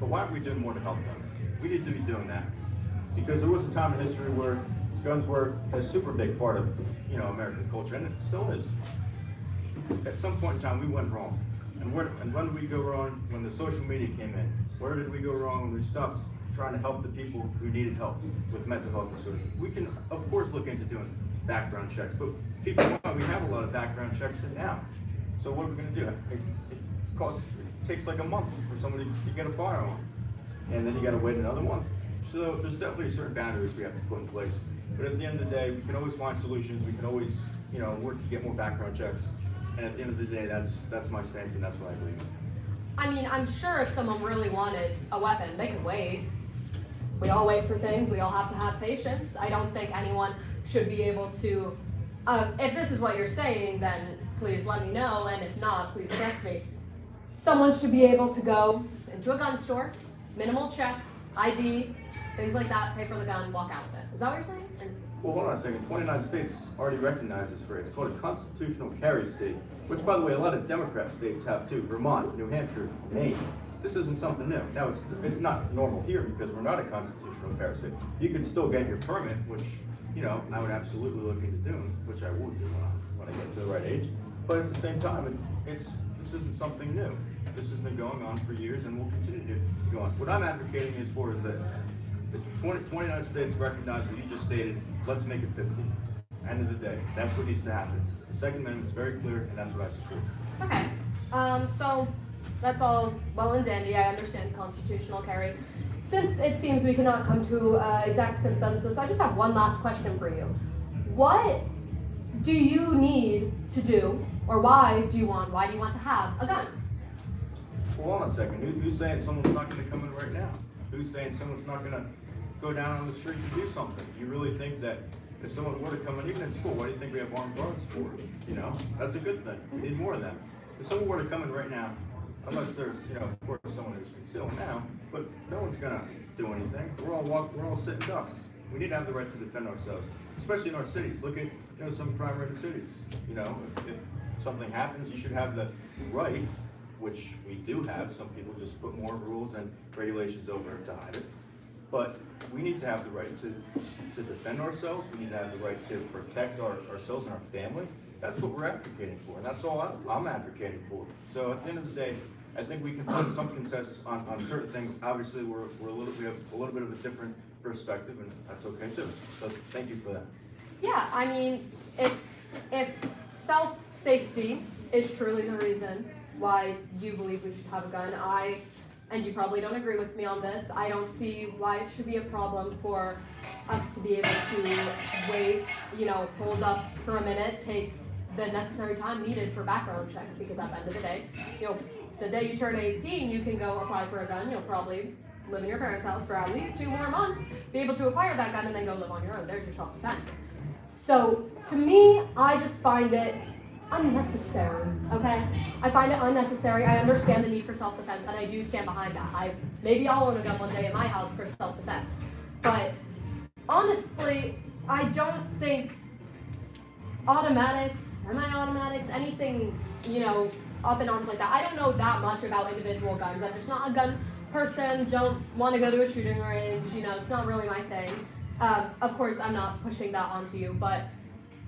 But why aren't we doing more to help them? We need to be doing that, because there was a time in history where guns were a super big part of American culture, and it still is. At some point in time, we went wrong, and when did we go wrong? When the social media came in. Where did we go wrong when we stopped trying to help the people who needed help with mental health disorders? We can, of course, look into doing background checks, but we have a lot of background checks in now. So what are we going to do? It takes like a month for somebody to get a firearm, and then you got to wait another month. So there's definitely certain boundaries we have to put in place. But at the end of the day, we can always find solutions. We can always, work to get more background checks. And at the end of the day, that's my stance, and that's what I believe in. I mean, I'm sure if someone really wanted a weapon, they could wait. We all wait for things. We all have to have patience. I don't think anyone should be able to, if this is what you're saying, then please let me know, and if not, please correct me. Someone should be able to go into a gun store, minimal checks, ID, things like that, pay for the gun, walk out with it. Is that what you're saying? Well, hold on a second. 29 states already recognize this phrase. It's called a constitutional carry state, which, by the way, a lot of Democrat states have too. Vermont, New Hampshire, Maine. This isn't something new. Now, it's not normal here because we're not a constitutional carry state. You can still get your permit, which, I would absolutely look into doing, which I will do when I get to the right age. But at the same time, this isn't something new. This has been going on for years and will continue to go on. What I'm advocating is this. The 29 states recognize what you just stated. Let's make it 50. End of the day. That's what needs to happen. The Second Amendment is very clear, and that's what I support. Okay. So that's all well and dandy. I understand constitutional carry. Since it seems we cannot come to exact consensus, I just have one last question for you. What do you need to do, or why do you want to have a gun? Hold on a second. Who's saying someone's not going to come in right now? Who's saying someone's not going to go down on the street to do something? Do you really think that if someone were to come in, even in school, why do you think we have armed guards for? You know, that's a good thing. We need more of them. If someone were to come in right now, unless there's, you know, of course, someone who's concealed now, but no one's going to do anything. We're all sitting ducks. We need to have the right to defend ourselves, especially in our cities. Look at, you know, some crime-ridden cities. You know, if something happens, you should have the right, which we do have. Some people just put more rules and regulations over it to hide it. But we need to have the right to defend ourselves. We need to have the right to protect ourselves and our family. That's what we're advocating for, and that's all I'm advocating for. So at the end of the day, I think we can find some consensus on certain things. Obviously, we have a little bit of a different perspective, and that's okay too. So thank you for that. Yeah, I mean, if self-safety is truly the reason why you believe we should have a gun, and you probably don't agree with me on this, I don't see why it should be a problem for us to be able to wait, you know, hold up for a minute, take the necessary time needed for background checks, because at the end of the day, you know, the day you turn 18, you can go apply for a gun. You'll probably live in your parents' house for at least 2 more months, be able to acquire that gun, and then go live on your own. There's your self-defense. So, to me, I just find it unnecessary, okay? I find it unnecessary. I understand the need for self-defense, and I do stand behind that. Maybe I'll own a gun one day in my house for self-defense. But, honestly, I don't think automatics, semi-automatics, anything, you know, up in arms like that. I don't know that much about individual guns. I'm just not a gun person, don't want to go to a shooting range, you know, it's not really my thing. Of course, I'm not pushing that onto you, but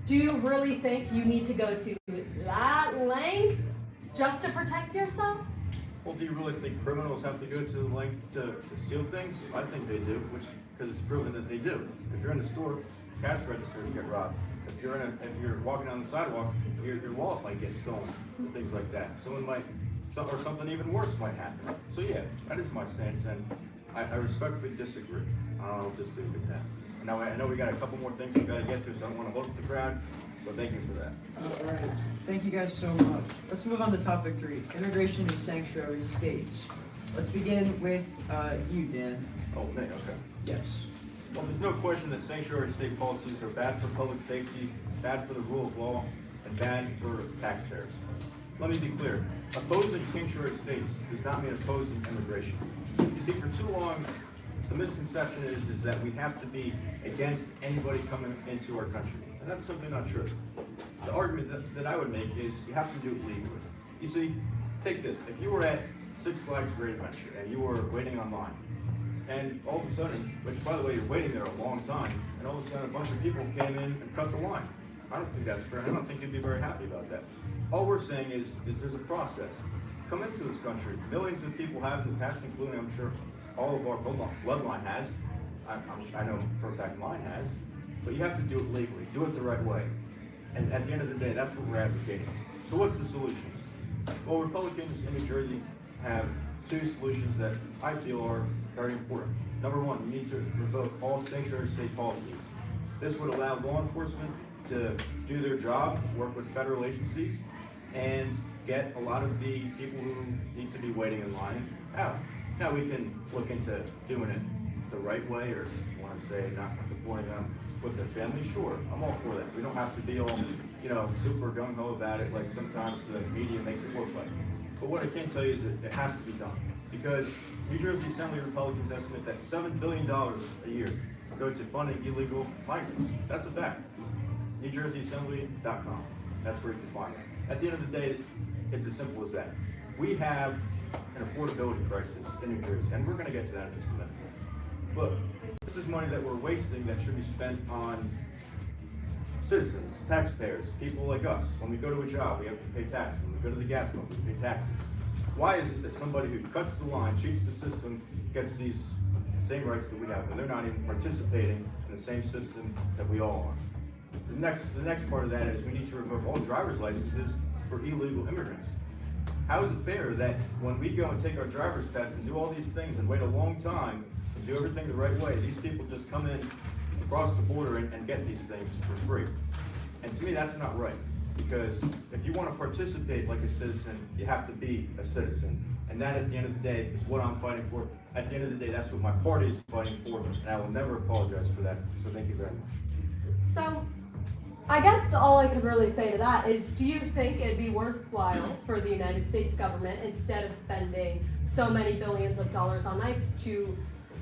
do you really think you need to go to that length just to protect yourself? Well, do you really think criminals have to go to the length to steal things? I think they do, because it's proven that they do. If you're in the store, cash registers get robbed. If you're walking down the sidewalk, your wallet might get stolen, and things like that. Or something even worse might happen. So yeah, that is my stance, and I respectfully disagree. I'll just leave it at that. Now I know we got a couple more things we got to get to, so I don't want to hold up the crowd. So thank you for that. All right. Thank you guys so much. Let's move on to topic 3: immigration in sanctuary states. Let's begin with you, Dan. Oh, me, okay. Yes. Well, there's no question that sanctuary state policies are bad for public safety, bad for the rule of law, and bad for taxpayers. Let me be clear. Opposing sanctuary states does not mean opposing immigration. You see, for too long, the misconception is that we have to be against anybody coming into our country. And that's simply not true. The argument that I would make is you have to do it legally. You see, take this. If you were at Six Flags Great Adventure and you were waiting online, and all of a sudden, which by the way, you're waiting there a long time, and all of a sudden a bunch of people came in and cut the line. I don't think that's fair. I don't think you'd be very happy about that. All we're saying is there's a process. Come into this country. Millions of people have in the past, including, I'm sure, all of our bloodline has. I know for a fact mine has. But you have to do it legally. Do it the right way. And at the end of the day, that's what we're advocating. So what's the solution? Well, Republicans in New Jersey have 2 solutions that I feel are very important. Number 1, we need to revoke all sanctuary state policies. This would allow law enforcement to do their job, work with federal agencies, and get a lot of the people who need to be waiting in line out. Now we can look into doing it the right way, or you want to say not deporting them with their family. Sure, I'm all for that. We don't have to be all, you know, super gung-ho about it like sometimes the media makes it look like. But what I can tell you is that it has to be done, because New Jersey Assembly Republicans estimate that $7 billion a year go to funding illegal migrants. That's a fact. NewJerseyAssembly.com. That's where you can find it. At the end of the day, it's as simple as that. We have an affordability crisis in New Jersey, and we're going to get to that in just a minute. Look, this is money that we're wasting that should be spent on citizens, taxpayers, people like us. When we go to a job, we have to pay taxes. When we go to the gas pump, we pay taxes. Why is it that somebody who cuts the line, cheats the system, gets these same rights that we have, when they're not even participating in the same system that we all are? The next part of that is we need to revoke all driver's licenses for illegal immigrants. How is it fair that when we go and take our driver's test and do all these things and wait a long time and do everything the right way, these people just come in across the border and get these things for free? And to me, that's not right. Because if you want to participate like a citizen, you have to be a citizen. And that, at the end of the day, is what I'm fighting for. At the end of the day, that's what my party is fighting for, and I will never apologize for that. So thank you very much. So, I guess all I could really say to that is, do you think it'd be worthwhile for the United States government, instead of spending so many billions of dollars on ICE, to,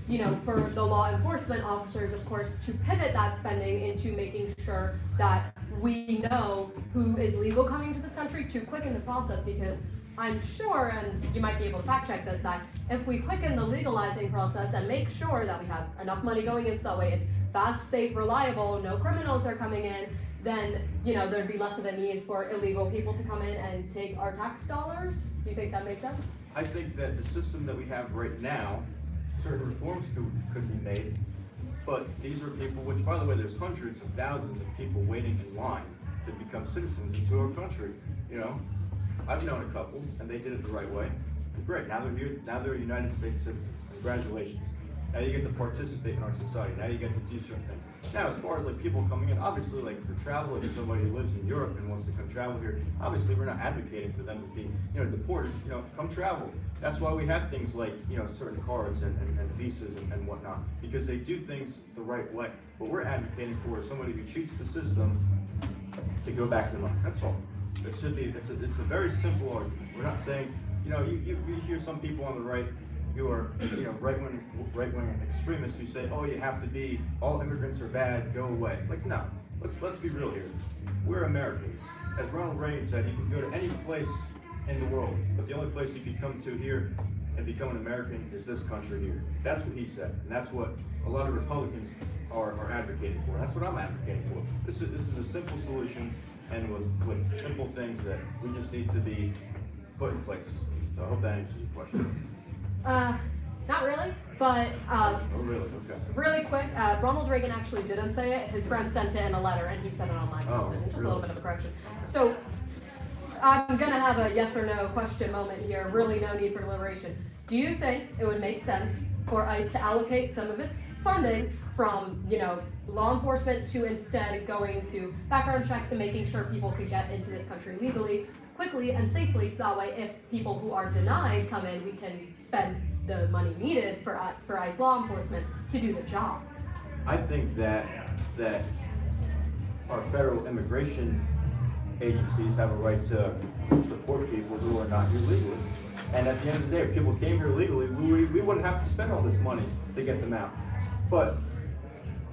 you know, for the law enforcement officers, of course, to pivot that spending into making sure that we know who is legal coming to this country, to quicken the process? Because I'm sure, and you might be able to fact check this, that if we quicken the legalizing process and make sure that we have enough money going in so that way it's fast, safe, reliable, no criminals are coming in, then, you know, there'd be less of a need for illegal people to come in and take our tax dollars. Do you think that makes sense? I think that the system that we have right now, certain reforms could be made, but these are people, which, by the way, there's hundreds of thousands of people waiting in line to become citizens into our country, you know? I've known a couple, and they did it the right way. And great, now they're here, now they're United States citizens. Congratulations. Now you get to participate in our society. Now you get to do certain things. Now, as far as like people coming in, obviously, like for travel, if somebody lives in Europe and wants to come travel here, obviously we're not advocating for them to be, you know, deported. You know, come travel. That's why we have things like, you know, certain cards and visas and whatnot, because they do things the right way. What we're advocating for is somebody who cheats the system to go back to the money. That's all. It should be. It's a very simple argument. We're not saying, you know, you hear some people on the right who are, you know, right-wing extremists who say, oh, you have to be, all immigrants are bad, go away. Like, no, let's be real here. We're Americans. As Ronald Reagan said, you can go to any place in the world, but the only place you can come to here and become an American is this country here. That's what he said, and that's what a lot of Republicans are advocating for. That's what I'm advocating for. This is a simple solution, and with simple things that we just need to be put in place. So I hope that answers your question. Not really, but Oh, really? Okay. really quick, Ronald Reagan actually didn't say it. His friend sent it in a letter, and he said it online. Oh, Just a really? little bit of a correction. So, I'm gonna have a yes or no question moment here. Really, no need for deliberation. Do you think it would make sense for ICE to allocate some of its funding from, you know, law enforcement to instead going to background checks and making sure people could get into this country legally, quickly, and safely, so that way if people who are denied come in, we can spend the money needed for ICE law enforcement to do the job? I think that our federal immigration agencies have a right to deport people who are not here legally. And at the end of the day, if people came here legally, we wouldn't have to spend all this money to get them out. But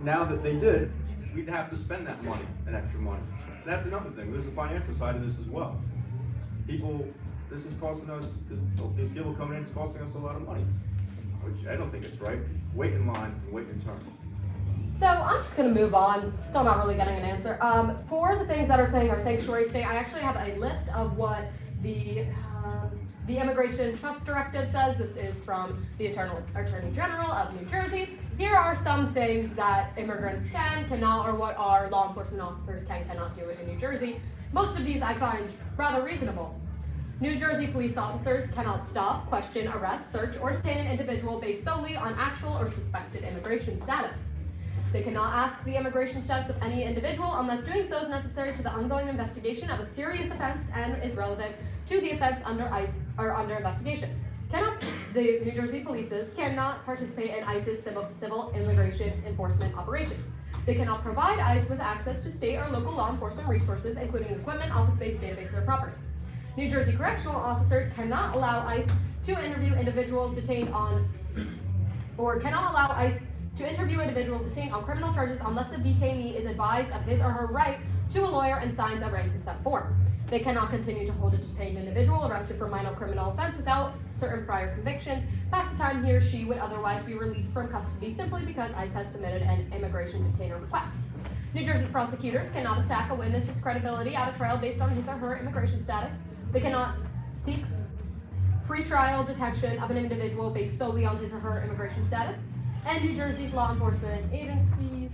now that they did, we'd have to spend that money, and extra money. And that's another thing. There's a financial side of this as well. This is costing us, these people coming in, it's costing us a lot of money, which I don't think it's right. Wait in line and wait your turn. So I'm just gonna move on. Still not really getting an answer. For the things that are saying our sanctuary state, I actually have a list of what the Immigration Trust Directive says. This is from the Attorney General of New Jersey. Here are some things that immigrants cannot, or what our law enforcement officers cannot do in New Jersey. Most of these I find rather reasonable. New Jersey police officers cannot stop, question, arrest, search, or detain an individual based solely on actual or suspected immigration status. They cannot ask the immigration status of any individual unless doing so is necessary to the ongoing investigation of a serious offense and is relevant to the offense under ICE or under investigation. The New Jersey police cannot participate in ICE's civil immigration enforcement operations. They cannot provide ICE with access to state or local law enforcement resources, including equipment, office space, database, or property. New Jersey correctional officers cannot allow ICE to interview individuals detained on, or cannot allow ICE to interview individuals detained on criminal charges unless the detainee is advised of his or her right to a lawyer and signs a written consent form. They cannot continue to hold a detained individual arrested for minor criminal offense without certain prior convictions past the time he or she would otherwise be released from custody simply because ICE has submitted an immigration detainer request. New Jersey prosecutors cannot attack a witness's credibility at a trial based on his or her immigration status. They cannot seek pre-trial detection of an individual based solely on his or her immigration status. And New Jersey's law enforcement agencies,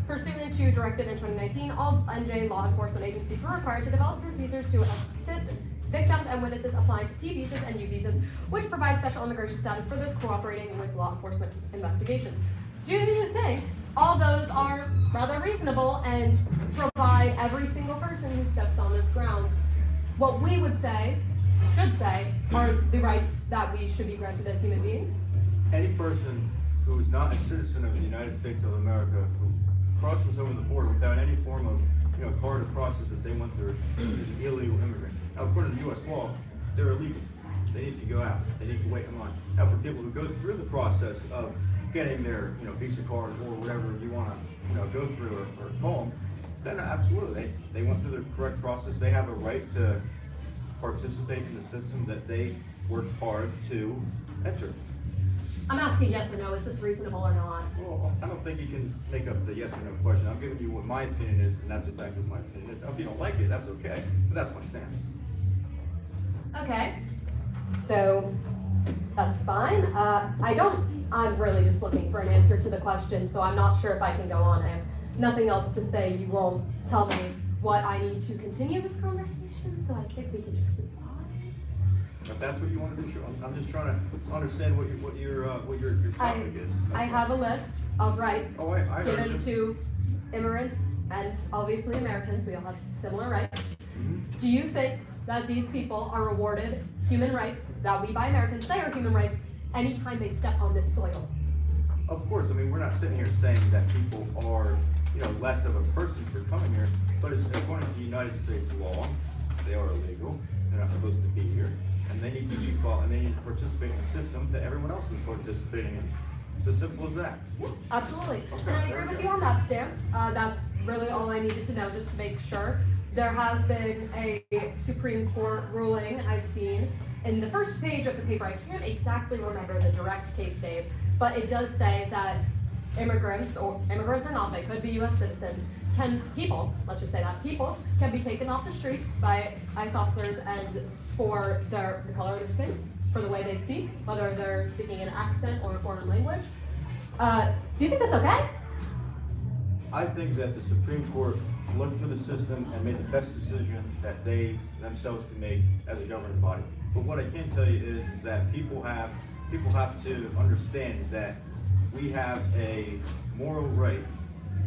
pursuant to Directive in 2019, all NJ law enforcement agencies were required to develop procedures to assist victims and witnesses applying to T visas and U visas, which provide special immigration status for those cooperating with law enforcement investigations. Do you think all those are rather reasonable and provide every single person who steps on this ground what we would say, should say, are the rights that we should be granted as human beings. Any person who is not a citizen of the United States of America who crosses over the border without any form of, card or process that they went through is an illegal immigrant. Now, according to U.S. law, they're illegal. They need to go out. They need to wait in line. Now, for people who go through the process of getting their, visa card or whatever you want to, go through or call them, then absolutely, they went through the correct process. They have a right to participate in the system that they worked hard to enter. I'm asking yes or no, is this reasonable or not? Well, I don't think you can make up the yes or no question. I'm giving you what my opinion is, and that's exactly what my opinion is. Now, if you don't like it, that's okay, but that's my stance. Okay, so that's fine. I'm really just looking for an answer to the question, so I'm not sure if I can go on. I have nothing else to say. You won't tell me what I need to continue this conversation, so I think we can just move on. If that's what you want to do, sure. I'm just trying to understand what your topic is. I have a list of rights Oh, I heard given you. to immigrants and obviously Americans. We all have similar rights. Mhm. Do you think that these people are rewarded human rights that we by Americans say are human rights anytime they step on this soil? Of course, I mean, we're not sitting here saying that people are, less of a person for coming here, but it's according to the United States law, they are illegal. They're not supposed to be here, and they need to default, and they need to participate in the system that everyone else is participating in. It's as simple as that. Yeah, absolutely. Okay, And I there agree we with go. you on that stance. That's really all I needed to know, just to make sure. There has been a Supreme Court ruling I've seen in the first page of the paper. I can't exactly remember the direct case name, but it does say that immigrants or not, they could be U.S. citizens, let's just say that, people can be taken off the street by ICE officers and for the color of their skin, for the way they speak, whether they're speaking an accent or a foreign language. Do you think that's okay? I think that the Supreme Court looked for the system and made the best decision that they themselves can make as a governing body. But what I can tell you is that people have to understand that we have a moral right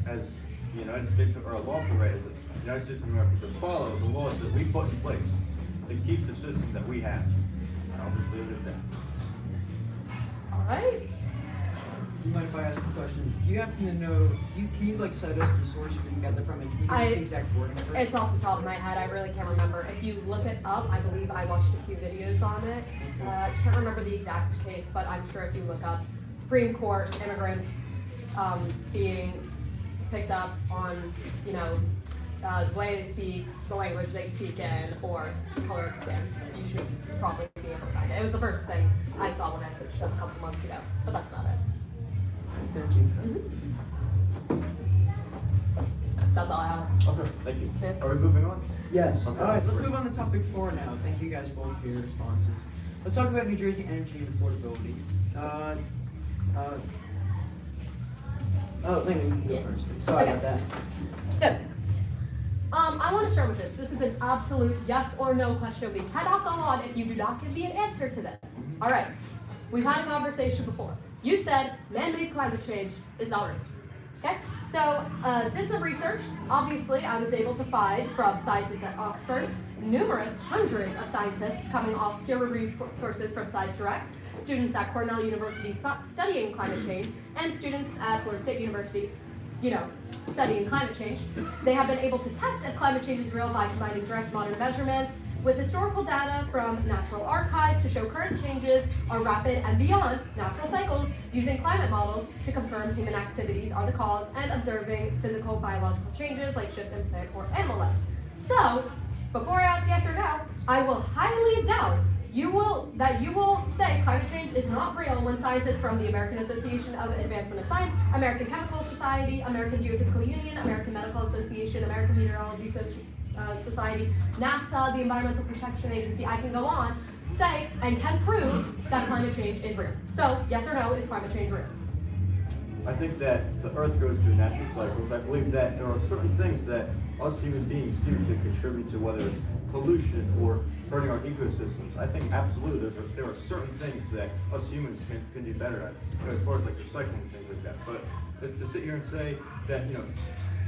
as the United States, or a lawful right as the United States of America, to follow the laws that we put in place to keep the system that we have. And I'll just leave it at that. All right. Do you mind if I ask a question? Do you happen to know, can you cite us the source where you got that from? Can you give us the exact wording for it? It's off the top of my head. I really can't remember. If you look it up, I believe I watched a few videos on it. Can't remember the exact case, but I'm sure if you look up Supreme Court immigrants being picked up on, the way they speak, the language they speak in, or color of skin, you should probably be able to find it. It was the first thing I saw when I searched up a couple months ago, but that's not it. Thank you. That's all I have. Okay, thank you. Yeah. Are we moving on? Yes. Okay. All right, let's move on to topic 4 now. Thank you guys both for your responses. Let's talk about New Jersey energy and affordability. Leyna, you can go Yeah. first, please. Sorry about that. So, I want to start with this. This is an absolute yes or no question. We cannot go on if you do not give me an answer to this. All right. We've had a conversation before. You said man-made climate change is not real. Okay? So, did some research. Obviously, I was able to find from scientists at Oxford hundreds of scientists coming off peer-reviewed sources from Science Direct, students at Cornell University studying climate change, and students at Florida State University, studying climate change. They have been able to test if climate change is real by combining direct modern measurements with historical data from natural archives to show current changes are rapid and beyond natural cycles, using climate models to confirm human activities are the cause, and observing physical biological changes like shifts in plant or animal life. So, before I ask yes or no, I will highly doubt you will say climate change is not real when scientists from the American Association of Advancement of Science, American Chemical Society, American Geophysical Union, American Medical Association, American Meteorology Society, NASA, the Environmental Protection Agency, I can go on, say and can prove that climate change is real. So, yes or no, is climate change real? I think that the Earth goes through natural cycles. I believe that there are certain things that us human beings do to contribute to, whether it's pollution or hurting our ecosystems. I think absolutely there are certain things that us humans can do better at, as far as like recycling and things like that. But to sit here and say that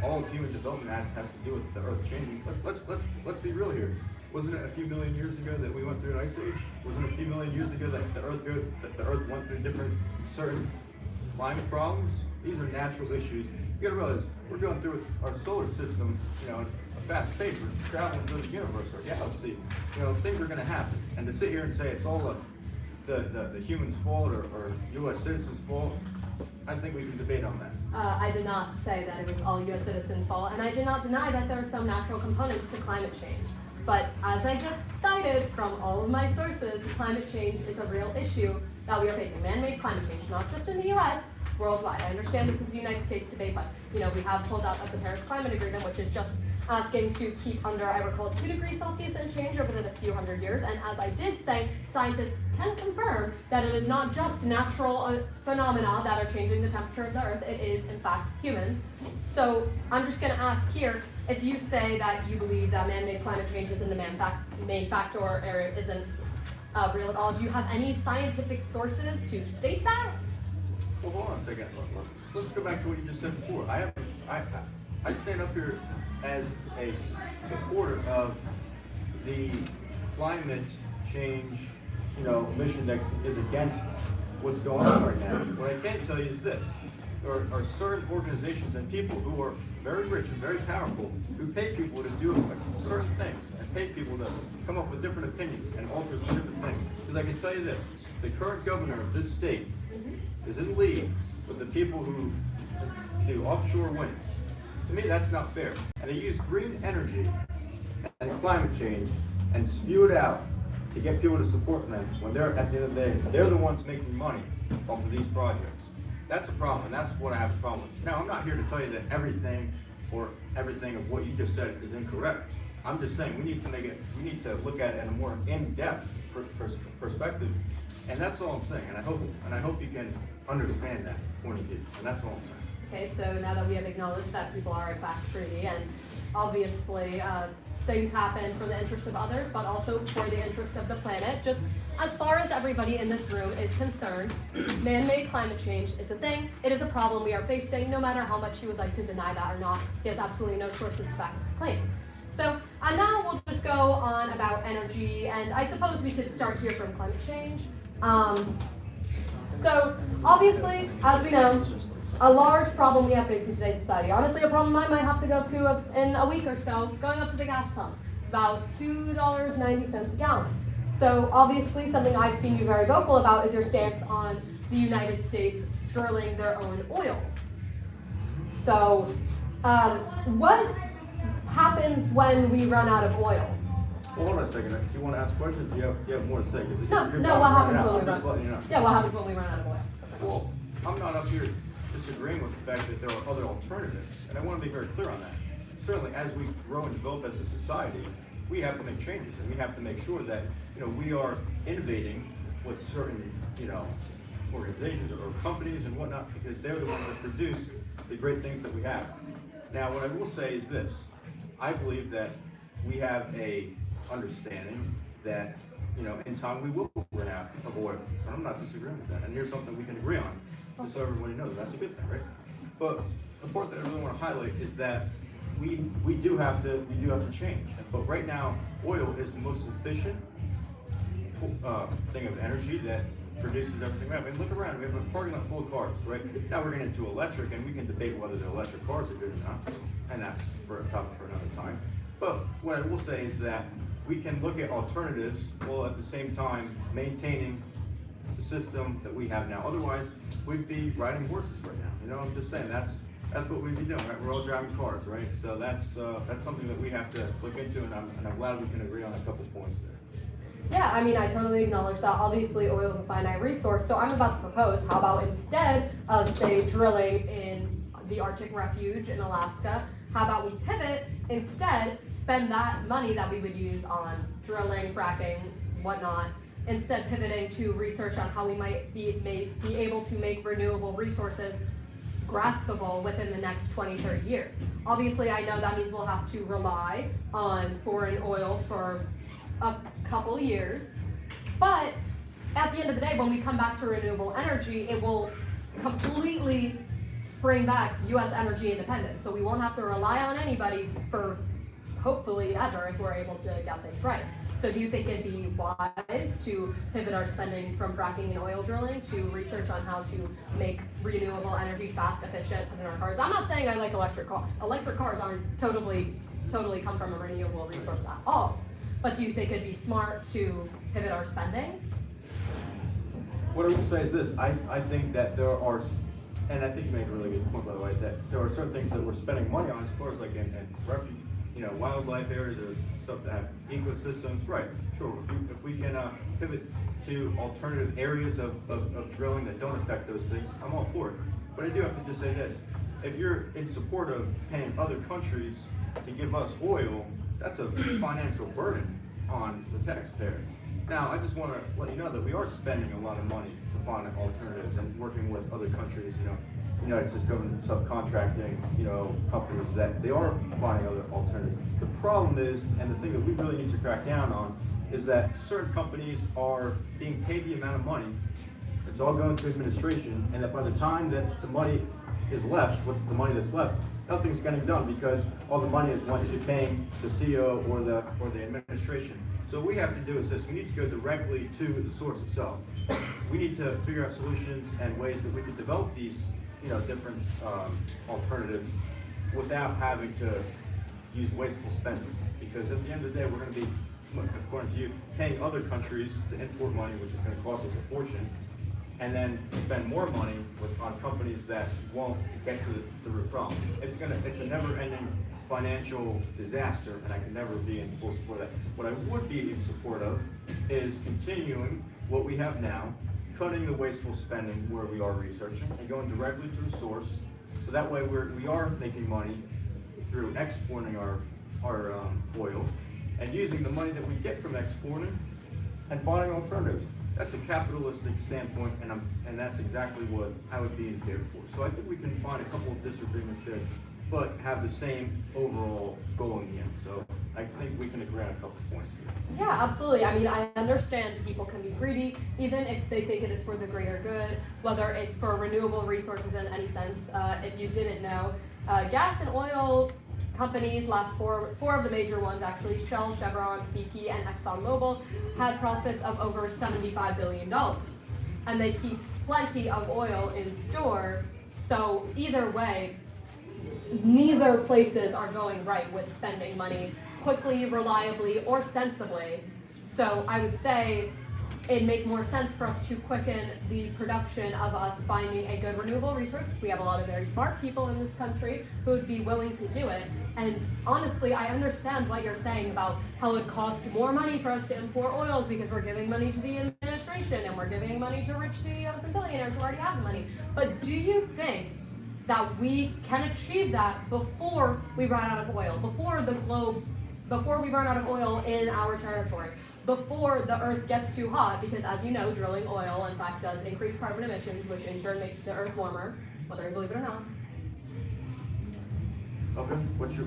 all of human development has to do with the Earth changing. Let's be real here. Wasn't it a few million years ago that we went through an ice age? Wasn't it a few million years ago that the Earth went through different certain climate problems? These are natural issues. You gotta realize we're going through our solar system, at a fast pace. We're traveling through the universe, our galaxy. Things are gonna happen. And to sit here and say it's all the human's fault or U.S. citizens' fault, I think we can debate on that. I did not say that it was all U.S. citizens' fault, and I did not deny that there are some natural components to climate change. But as I just cited from all of my sources, climate change is a real issue that we are facing. Man-made climate change, not just in the U.S., worldwide. I understand this is a United States debate, but we have pulled out of the Paris Climate Agreement, which is just asking to keep under, I recall, 2 degrees Celsius and change over the few hundred years. And as I did say, scientists can confirm that it is not just natural phenomena that are changing the temperature of the Earth, it is, in fact, humans. So I'm just going to ask here, if you say that you believe that man-made climate change isn't the main factor or isn't real at all, do you have any scientific sources to state that? Well, hold on a second. Let's go back to what you just said before. I stand up here as a supporter of the climate change, mission that is against what's going on right now. What I can tell you is this: there are certain organizations and people who are very rich and very powerful who pay people to do certain things and pay people to come up with different opinions and alter different things. Because I can tell you this: the current governor of this state is in league with the people who do offshore wind. To me, that's not fair. And they use green energy and climate change and spew it out to get people to support them when they're, at the end of the day, they're the ones making money off of these projects. That's a problem, and that's what I have a problem with. Now, I'm not here to tell you that everything of what you just said is incorrect. I'm just saying we need to look at it in a more in-depth perspective. And that's all I'm saying, and I hope you can understand that point of view, and that's all I'm saying. Okay, so now that we have acknowledged that people are in fact greedy, and obviously things happen for the interest of others, but also for the interest of the planet, just as far as everybody in this room is concerned, man-made climate change is a thing. It is a problem we are facing, no matter how much you would like to deny that or not. He has absolutely no sources to back his claim. So now we'll just go on about energy, and I suppose we could start here from climate change. So obviously, as we know, a large problem we have facing today's society, honestly a problem I might have to go to in a week or so, going up to the gas pump. It's about $2.90 a gallon. So obviously something I've seen you very vocal about is your stance on the United States drilling their own oil. So what happens when we run out of oil? Well, hold on a second. If you want to ask questions, you have more to say. No, what happens when we run out of oil? Yeah, what happens when we run out of oil? Well, I'm not up here disagreeing with the fact that there are other alternatives, and I want to be very clear on that. Certainly, as we grow and develop as a society, we have to make changes, and we have to make sure that we are innovating with certain organizations or companies and whatnot, because they're the ones that produce the great things that we have. Now, what I will say is this: I believe that we have a understanding that in time we will run out of oil, and I'm not disagreeing with that. And here's something we can agree on, just so everybody knows. That's a good thing, right? But the part that I really want to highlight is that we do have to change. But right now, oil is the most efficient thing of energy that produces everything we have. I mean, look around. We have a parking lot full of cars, right? Now we're getting into electric, and we can debate whether the electric cars are good or not, and that's for a topic for another time. But what I will say is that we can look at alternatives while at the same time maintaining the system that we have now. Otherwise, we'd be riding horses right now. I'm just saying that's what we'd be doing, right? We're all driving cars, right? So that's something that we have to look into, and I'm glad we can agree on a couple points there. Yeah, I mean, I totally acknowledge that. Obviously, oil is a finite resource, so I'm about to propose, how about instead of, say, drilling in the Arctic Refuge in Alaska, how about we pivot, instead, spend that money that we would use on drilling, fracking, whatnot, instead pivoting to research on how we might be able to make renewable resources graspable within the next 20, 30 years. Obviously, I know that means we'll have to rely on foreign oil for a couple years. But at the end of the day, when we come back to renewable energy, it will completely bring back U.S. energy independence. So we won't have to rely on anybody for hopefully ever if we're able to get things right. So do you think it'd be wise to pivot our spending from fracking and oil drilling to research on how to make renewable energy fast, efficient in our cars? I'm not saying I like electric cars. Electric cars aren't totally come from a renewable resource at all. But do you think it'd be smart to pivot our spending? What I will say is this, I think that there are, and I think you make a really good point, by the way, that there are certain things that we're spending money on as far as like in refuge, wildlife areas or stuff that have ecosystems, right, sure, if we can pivot to alternative areas of drilling that don't affect those things, I'm all for it. But I do have to just say this, if you're in support of paying other countries to give us oil, that's a financial burden on the taxpayer. Now, I just want to let you know that we are spending a lot of money to find alternatives and working with other countries, United States government subcontracting, companies that they are finding other alternatives. The problem is, and the thing that we really need to crack down on, is that certain companies are being paid the amount of money, it's all going to administration, and that by the time that the money is left, with the money that's left, nothing's getting done because all the money is paying the CEO or the administration. So what we have to do is this, we need to go directly to the source itself. We need to figure out solutions and ways that we can develop these different alternatives without having to use wasteful spending. Because at the end of the day, we're going to be, according to you, paying other countries to import money, which is going to cost us a fortune, and then spend more money on companies that won't get to the root problem. It's a never-ending financial disaster, and I can never be in full support of that. What I would be in support of is continuing what we have now, cutting the wasteful spending where we are researching, and going directly to the source, so that way we are making money through exporting our oil, and using the money that we get from exporting and finding alternatives. That's a capitalistic standpoint, and that's exactly what I would be in favor for. So I think we can find a couple of disagreements there, but have the same overall goal in the end. So I think we can agree on a couple of points there. Yeah, absolutely. I mean, I understand people can be greedy, even if they think it is for the greater good, whether it's for renewable resources in any sense. If you didn't know, gas and oil companies, four of the major ones actually, Shell, Chevron, BP, and ExxonMobil, had profits of over $75 billion. And they keep plenty of oil in store, so either way, neither places are going right with spending money quickly, reliably, or sensibly. So I would say it'd make more sense for us to quicken the production of us finding a good renewable resource. We have a lot of very smart people in this country who would be willing to do it. And honestly, I understand what you're saying about how it costs more money for us to import oils because we're giving money to the administration and we're giving money to rich CEOs and billionaires who already have the money. But do you think that we can achieve that before we run out of oil, before we run out of oil in our territory, before the earth gets too hot? Because as you know, drilling oil in fact does increase carbon emissions, which in turn makes the earth warmer, whether you believe it or not. Okay, what's your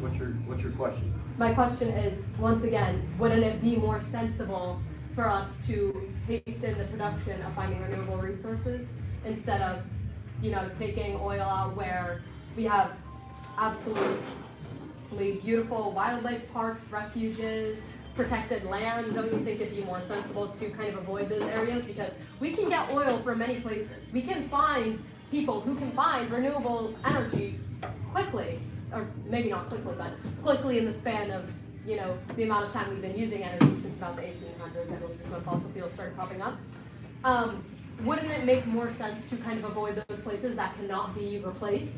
question? My question is, once again, wouldn't it be more sensible for us to hasten the production of finding renewable resources instead of taking oil out where we have absolutely beautiful wildlife parks, refuges, protected land? Don't you think it'd be more sensible to kind of avoid those areas? Because we can get oil from many places. We can find people who can find renewable energy quickly, or maybe not quickly, but quickly in the span of the amount of time we've been using energy since about the 1800s, when fossil fuels started popping up. Wouldn't it make more sense to kind of avoid those places that cannot be replaced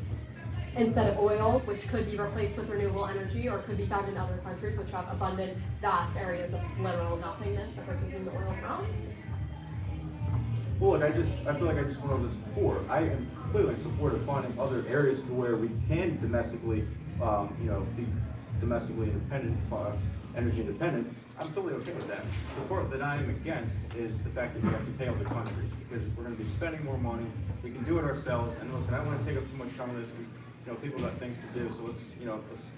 instead of oil, which could be replaced with renewable energy or could be found in other countries which have abundant, vast areas of literal nothingness that we're taking the oil from? Well, look, I feel like I just went over this before. I am completely in support of finding other areas to where we can domestically, be domestically independent, energy independent. I'm totally okay with that. The part that I am against is the fact that we have to pay other countries, because we're going to be spending more money. We can do it ourselves. And listen, I don't want to take up too much time on this. People got things to do, so let's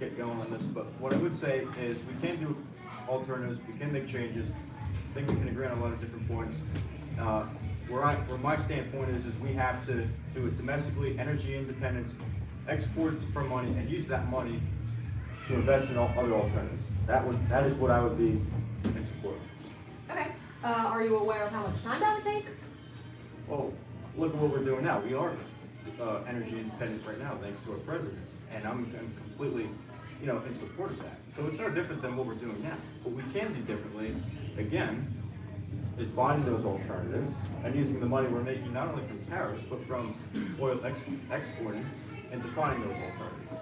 get going on this. But what I would say is we can do alternatives. We can make changes. I think we can agree on a lot of different points. Where my standpoint is we have to do it domestically, energy independence, export for money, and use that money to invest in other alternatives. That is what I would be in support of. Okay. Are you aware of how much time that would take? Well, look at what we're doing now. We are energy independent right now, thanks to our president, and I'm completely, in support of that. So it's no different than what we're doing now. What we can do differently, again, is finding those alternatives and using the money we're making not only from tariffs but from oil exporting and defining those alternatives.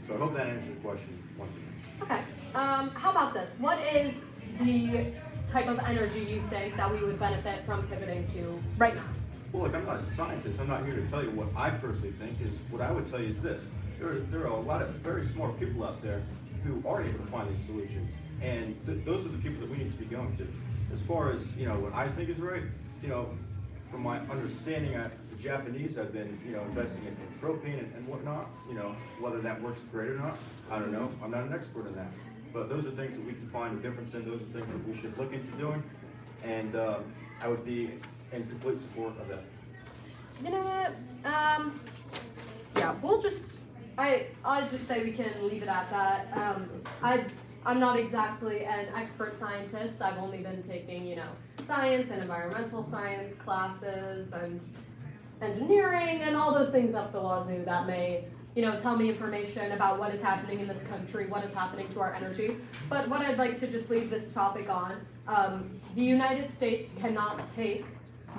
So I hope that answers your question once again. Okay. How about this? What is the type of energy you think that we would benefit from pivoting to right now? Well, look, I'm not a scientist. I'm not here to tell you what I personally think. What I would tell you is this. There are a lot of very smart people out there who are able to find these solutions. And those are the people that we need to be going to. As far as, what I think is right, from my understanding, the Japanese have been, investing in propane and whatnot, whether that works great or not, I don't know. I'm not an expert in that. But those are things that we can find a difference in. Those are things that we should look into doing. And I would be in complete support of that. You know what? Yeah, I'll just say we can leave it at that. I'm not exactly an expert scientist. I've only been taking, science and environmental science classes and engineering and all those things up the wazoo that may, tell me information about what is happening in this country, what is happening to our energy. But what I'd like to just leave this topic on, the United States cannot take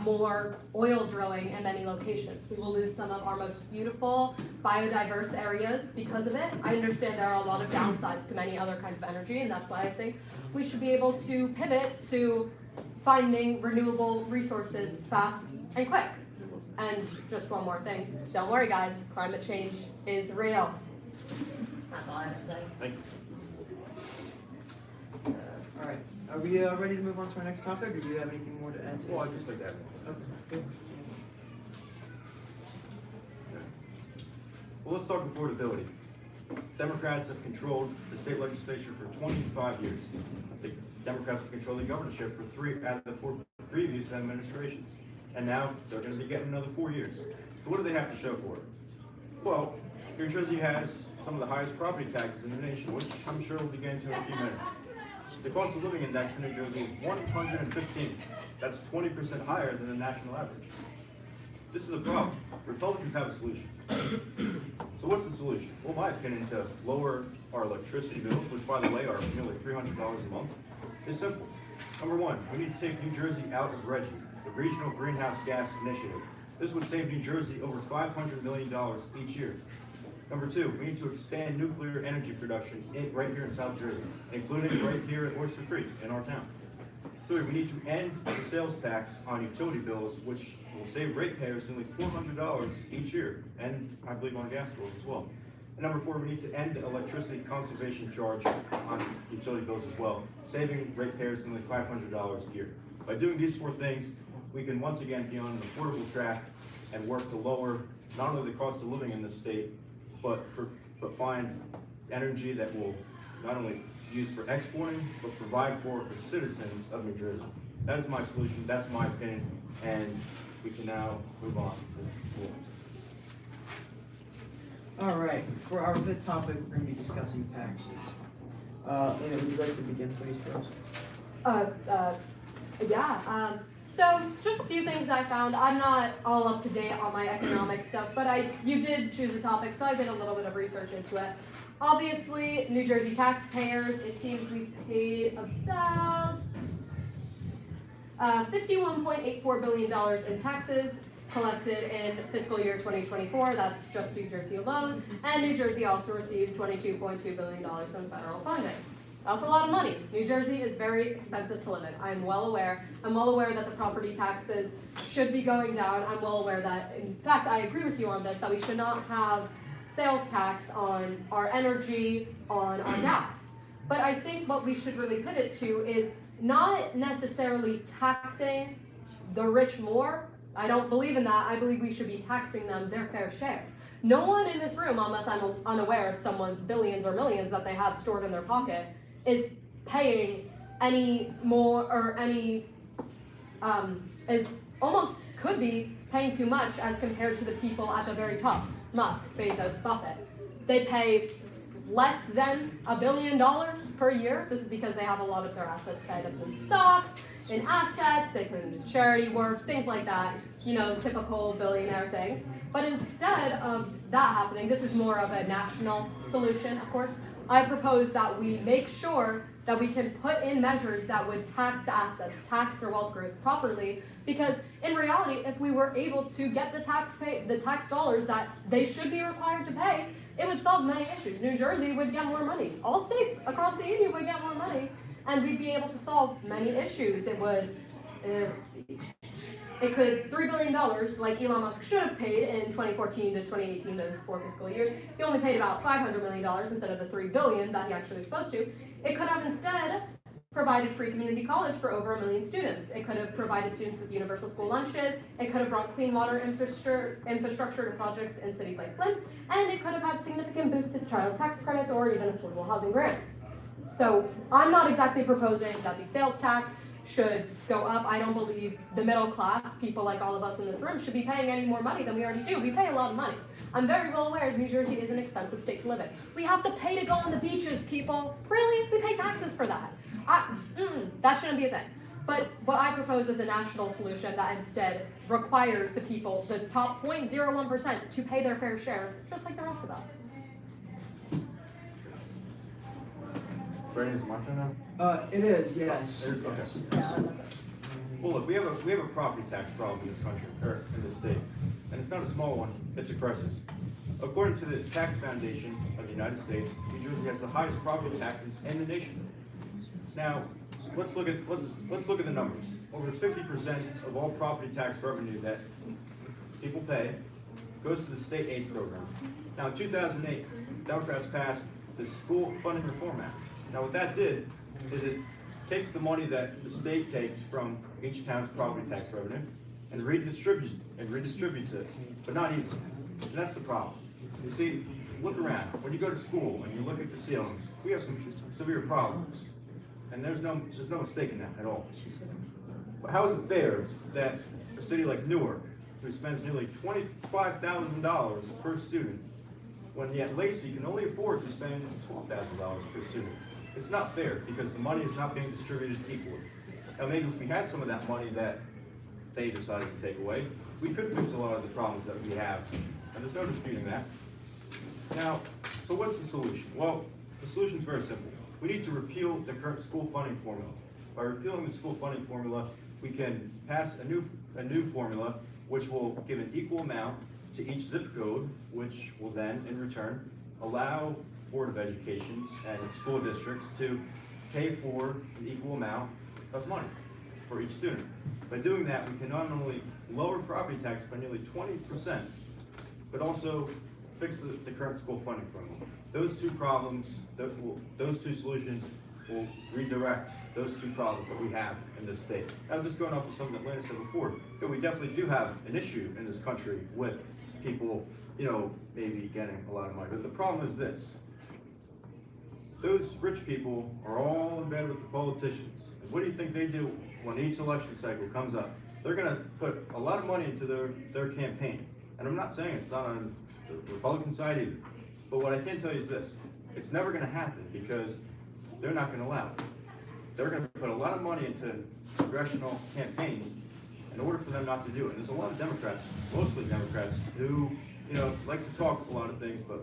more oil drilling in many locations. We will lose some of our most beautiful biodiverse areas because of it. I understand there are a lot of downsides to many other kinds of energy, and that's why I think we should be able to pivot to finding renewable resources fast and quick. And just one more thing, don't worry guys, climate change is real. That's all I have to say. Thank you. All right. Are we ready to move on to our next topic, or do you have anything more to add to it? Well, I just like that. Okay. Well, let's talk affordability. Democrats have controlled the state legislature for 25 years. The Democrats have controlled the governorship for 3 out of the 4 previous administrations. And now they're going to be getting another 4 years. So what do they have to show for it? Well, New Jersey has some of the highest property taxes in the nation, which I'm sure we'll be getting to in a few minutes. The cost of living index in New Jersey is 115. That's 20% higher than the national average. This is a problem. Republicans have a solution. So what's the solution? Well, in my opinion, to lower our electricity bills, which by the way are nearly $300 a month, is simple. Number one, we need to take New Jersey out of RGGI, the Regional Greenhouse Gas Initiative. This would save New Jersey over $500 million each year. Number two, we need to expand nuclear energy production right here in South Jersey, including right here at Oyster Creek in our town. Three, we need to end the sales tax on utility bills, which will save ratepayers nearly $400 each year, and I believe on gas bills as well. And number four, we need to end the electricity conservation charge on utility bills as well, saving ratepayers nearly $500 a year. By doing these 4 things, we can once again be on an affordable track and work to lower not only the cost of living in this state, but find energy that will not only use for exporting, but provide for the citizens of New Jersey. That is my solution, that's my opinion, and we can now move on to the All right. For our 5th topic, we're going to be discussing taxes. Leyna, would you like to begin, please, for us? So just a few things I found. I'm not all up to date on my economic stuff, but you did choose a topic, so I did a little bit of research into it. Obviously, New Jersey taxpayers, it seems we paid about $51.84 billion in taxes collected in fiscal year 2024. That's just New Jersey alone. And New Jersey also received $22.2 billion in federal funding. That's a lot of money. New Jersey is very expensive to live in. I'm well aware. I'm well aware that the property taxes should be going down. I'm well aware that, in fact, I agree with you on this, that we should not have sales tax on our energy, on our gas. But I think what we should really pivot to is not necessarily taxing the rich more. I don't believe in that. I believe we should be taxing them their fair share. No one in this room, unless I'm unaware of someone's billions or millions that they have stored in their pocket, is paying any more or any is almost could be paying too much as compared to the people at the very top. Musk, Bezos, Buffett. They pay less than $1 billion per year. This is because they have a lot of their assets tied up in stocks, in assets, they put into charity work, things like that, you know, typical billionaire things. But instead of that happening, this is more of a national solution, of course. I propose that we make sure that we can put in measures that would tax the assets, tax their wealth growth properly, because in reality, if we were able to get the tax dollars that they should be required to pay, it would solve many issues. New Jersey would get more money. All states across the union would get more money, and we'd be able to solve many issues. It would, let's see, it could $3 billion, like Elon Musk should have paid in 2014 to 2018, those 4 fiscal years. He only paid about $500 million instead of the $3 billion that he actually was supposed to. It could have instead provided free community college for over 1 million students. It could have provided students with universal school lunches. It could have brought clean water infrastructure to projects in cities like Flint. And it could have had significant boosted child tax credits or even affordable housing grants. So I'm not exactly proposing that the sales tax should go up. I don't believe the middle class, people like all of us in this room, should be paying any more money than we already do. We pay a lot of money. I'm very well aware New Jersey is an expensive state to live in. We have to pay to go on the beaches, people. Really? We pay taxes for that. That shouldn't be a thing. But what I propose is a national solution that instead requires the people, the top 0.01%, to pay their fair share, just like the rest of us. Brandon, is it my turn now? It is, yes. It is, okay. Yes. Yeah, that's it. Well, look, we have a property tax problem in this country, or in this state, and it's not a small one. It's a crisis. According to the Tax Foundation of the United States, New Jersey has the highest property taxes in the nation. Now, let's look at the numbers. Over 50% of all property tax revenue that people pay goes to the state aid program. Now, in 2008, Democrats passed the School Funding Reform Act. Now, what that did is it takes the money that the state takes from each town's property tax revenue and redistributes it, but not evenly. And that's the problem. You see, look around. When you go to school and you look at the ceilings, we have some severe problems, and there's no mistake in that at all. But how is it fair that a city like Newark, who spends nearly $25,000 per student, when yet Lacey can only afford to spend $12,000 per student? It's not fair because the money is not being distributed equally. Now, maybe if we had some of that money that they decided to take away, we could fix a lot of the problems that we have, and there's no disputing that. Now, so what's the solution? Well, the solution is very simple. We need to repeal the current school funding formula. By repealing the school funding formula, we can pass a new formula which will give an equal amount to each zip code, which will then, in return, allow Board of Education and school districts to pay for an equal amount of money for each student. By doing that, we can not only lower property tax by nearly 20%, but also fix the current school funding formula. Those two problems, those two solutions will redirect those two problems that we have in this state. Now, just going off of something that Leyna said before, we definitely do have an issue in this country with people, maybe getting a lot of money. But the problem is this. Those rich people are all in bed with the politicians. And what do you think they do when each election cycle comes up? They're going to put a lot of money into their campaign. And I'm not saying it's not on the Republican side either. But what I can tell you is this. It's never going to happen because they're not going to allow it. They're going to put a lot of money into congressional campaigns in order for them not to do it. And there's a lot of Democrats, mostly Democrats, who like to talk a lot of things, but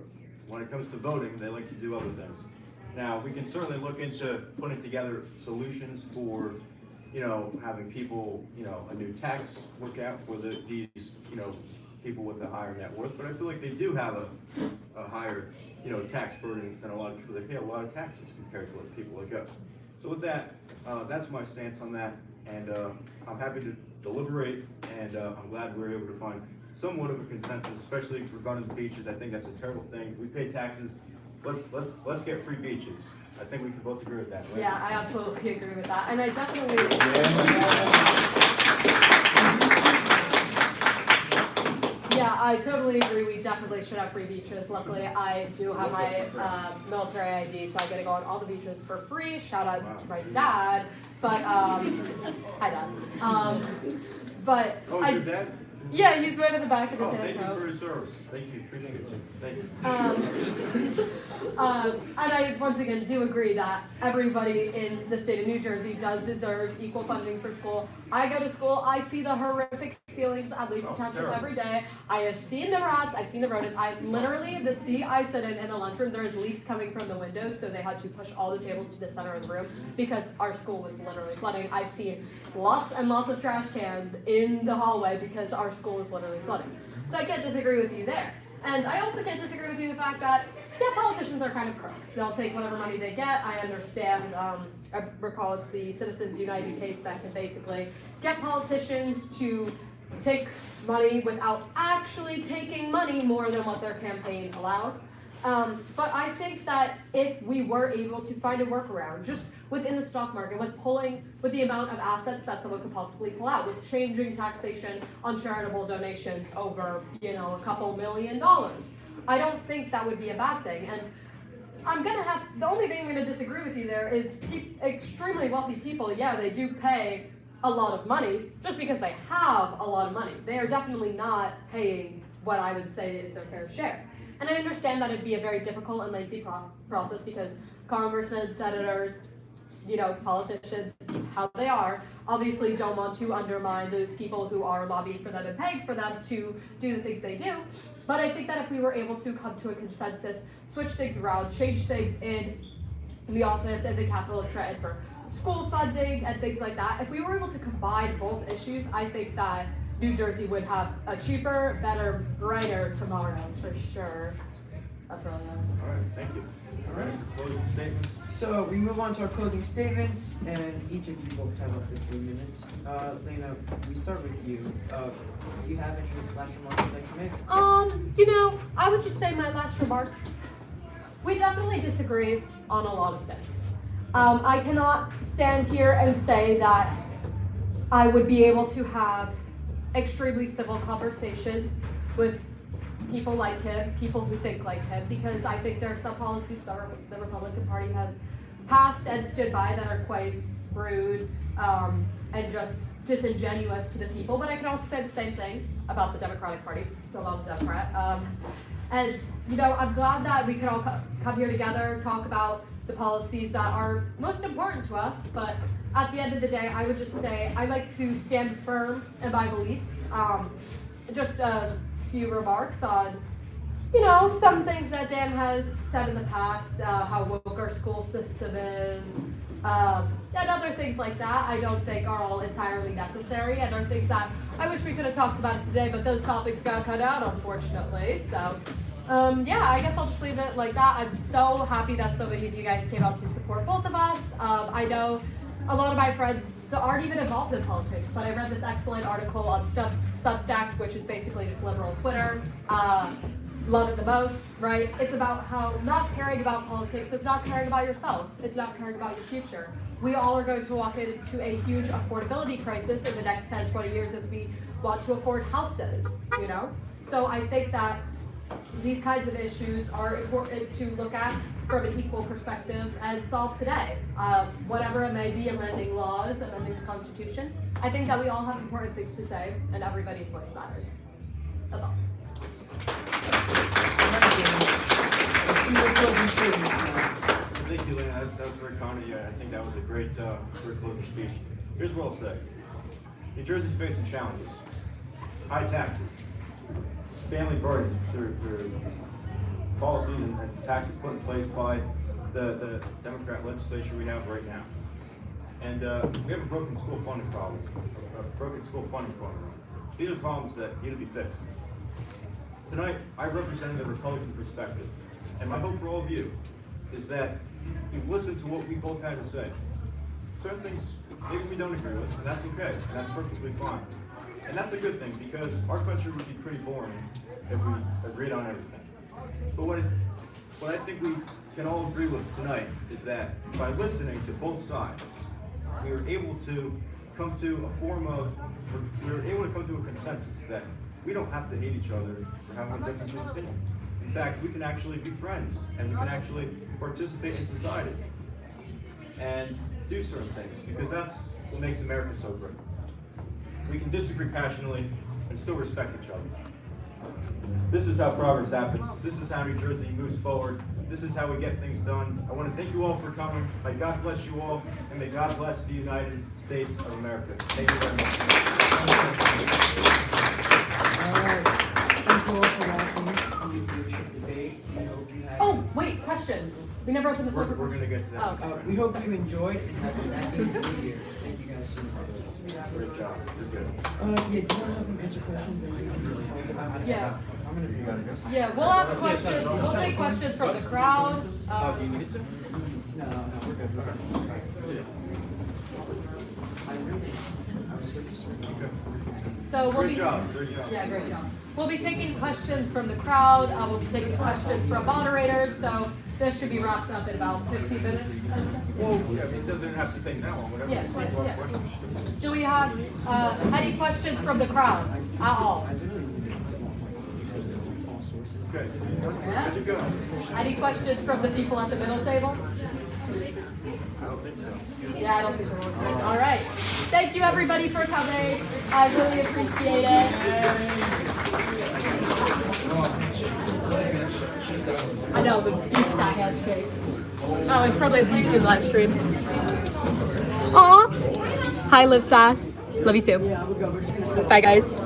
when it comes to voting, they like to do other things. Now, we can certainly look into putting together solutions for, having people, a new tax work out for these, people with a higher net worth. But I feel like they do have a higher, tax burden than a lot of people. They pay a lot of taxes compared to like people like us. So with that, that's my stance on that. And I'm happy to deliberate, and I'm glad we were able to find somewhat of a consensus, especially regarding the beaches. I think that's a terrible thing. We pay taxes. Let's get free beaches. I think we can both agree with that, right? Yeah, I absolutely agree with that, and I definitely. Yeah, I totally agree. We definitely. definitely should have free beaches. Luckily, I do have my military ID, so I get to go on all the beaches for free. Shout out to my dad. But, hi dad. But Oh, is your dad? yeah, he's right in the back of the Oh, tank. thank you for your service. Thank you. Appreciate it. Thank you. And I once again do agree that everybody in the state of New Jersey does deserve equal funding for school. I go to school, I see the horrific ceilings at Leyna Township terrible. every day. I have seen the rats, I've seen the rodents. I literally, the seat I sit in the lunchroom, there's leaks coming from the windows, so they had to push all the tables to the center of the room because our school was literally flooding. I've seen lots and lots of trash cans in the hallway because our school is literally flooding. So I can't disagree with you there. And I also can't disagree with you in the fact that, yeah, politicians are kind of crooks. They'll take whatever money they get. I understand, I recall it's the Citizens United case that can basically get politicians to take money without actually taking money more than what their campaign allows. But I think that if we were able to find a workaround, just within the stock market, with the amount of assets that someone could possibly pull out, with changing taxation on charitable donations over, a couple $1 million, I don't think that would be a bad thing. And the only thing I'm gonna disagree with you there is extremely wealthy people, yeah, they do pay a lot of money just because they have a lot of money. They are definitely not paying what I would say is their fair share. And I understand that it'd be a very difficult and lengthy process because congressmen, senators, politicians, how they are, obviously don't want to undermine those people who are lobbying for them and paying for them to do the things they do. But I think that if we were able to come to a consensus, switch things around, change things in the office and the Capitol of Trenton for school funding and things like that, if we were able to combine both issues, I think that New Jersey would have a cheaper, better, brighter tomorrow for sure. That's really nice. All right, thank you. All right, closing statements. So we move on to our closing statements, and each of you both have up to 3 minutes. Leyna, we start with you. Do you have any last remarks you'd like to make? I would just say my last remarks. We definitely disagree on a lot of things. I cannot stand here and say that I would be able to have extremely civil conversations with people like him, people who think like him, because I think there are some policies that the Republican Party has passed and stood by that are quite rude and just disingenuous to the people. But I can also say the same thing about the Democratic Party. Still I'm a Democrat. And I'm glad that we could all come here together, talk about the policies that are most important to us. But at the end of the day, I would just say I like to stand firm in my beliefs. Just a few remarks on, some things that Dan has said in the past, how woke our school system is, and other things like that I don't think are all entirely necessary and are things that I wish we could have talked about it today, but those topics got cut out, unfortunately. So, I guess I'll just leave it like that. I'm so happy that so many of you guys came out to support both of us. I know a lot of my friends aren't even involved in politics, but I read this excellent article on Substack, which is basically just liberal Twitter. Love it the most, right? It's about how not caring about politics is not caring about yourself. It's not caring about your future. We all are going to walk into a huge affordability crisis in the next 10, 20 years as we want to afford houses, So I think that these kinds of issues are important to look at from an equal perspective and solve today. Whatever it may be, amending laws, amending the Constitution, I think that we all have important things to say and everybody's voice matters. That's all. Thank you, Leyna. That was very kind of you. I think that was a great closing speech. Here's what I'll say. New Jersey's facing challenges. High taxes, family burdens through policies and taxes put in place by the Democrat legislature we have right now. And we have a broken school funding problem, a broken school funding formula. These are problems that need to be fixed. Tonight, I represent the Republican perspective, and my hope for all of you is that you listen to what we both had to say. Certain things maybe we don't agree with, and that's okay, and that's perfectly fine. And that's a good thing, because our country would be pretty boring if we agreed on everything. But what I think we can all agree with tonight is that by listening to both sides, we were able to come to a consensus that we don't have to hate each other for having a difference of opinion. In fact, we can actually be friends, and we can actually participate in society and do certain things, because that's what makes America so great. We can disagree passionately and still respect each other. This is how progress happens. This is how New Jersey moves forward. This is how we get things done. I want to thank you all for coming. May God bless you all, and may God bless the United States of America. Thank you very much. Alright, thank you all for watching the leadership debate. We hope you had. Oh, wait, questions. We never opened the floor for We're going to get to that. Oh, okay. We hope you enjoyed and have a happy new year. Thank you guys so much. Great job. You're good. Yeah, do you want to have them answer questions and we can just talk about how to Yeah. You gotta go. Yeah, we'll ask questions. We'll take questions from the crowd. Do you need to? No, we're good. So we'll Great be. job. Great job. Yeah, great job. We'll be taking questions from the crowd. We'll be taking questions from moderators. So this should be wrapped up in about 15 minutes. Well, yeah, it doesn't have to take that long, whatever. Yeah, It's like, what yeah. questions? Do we have any questions from the crowd at all? Okay. Yeah. How'd you go? Any questions from the people at the middle table? I don't think so. Yeah, I don't think there was. All right. Thank you everybody for coming. I really appreciate it. I know the beast handshakes. Oh, it's probably the YouTube live stream. Aw. Hi, Liv Sass. Love you too. Yeah, we're good. We're just gonna set Bye, guys.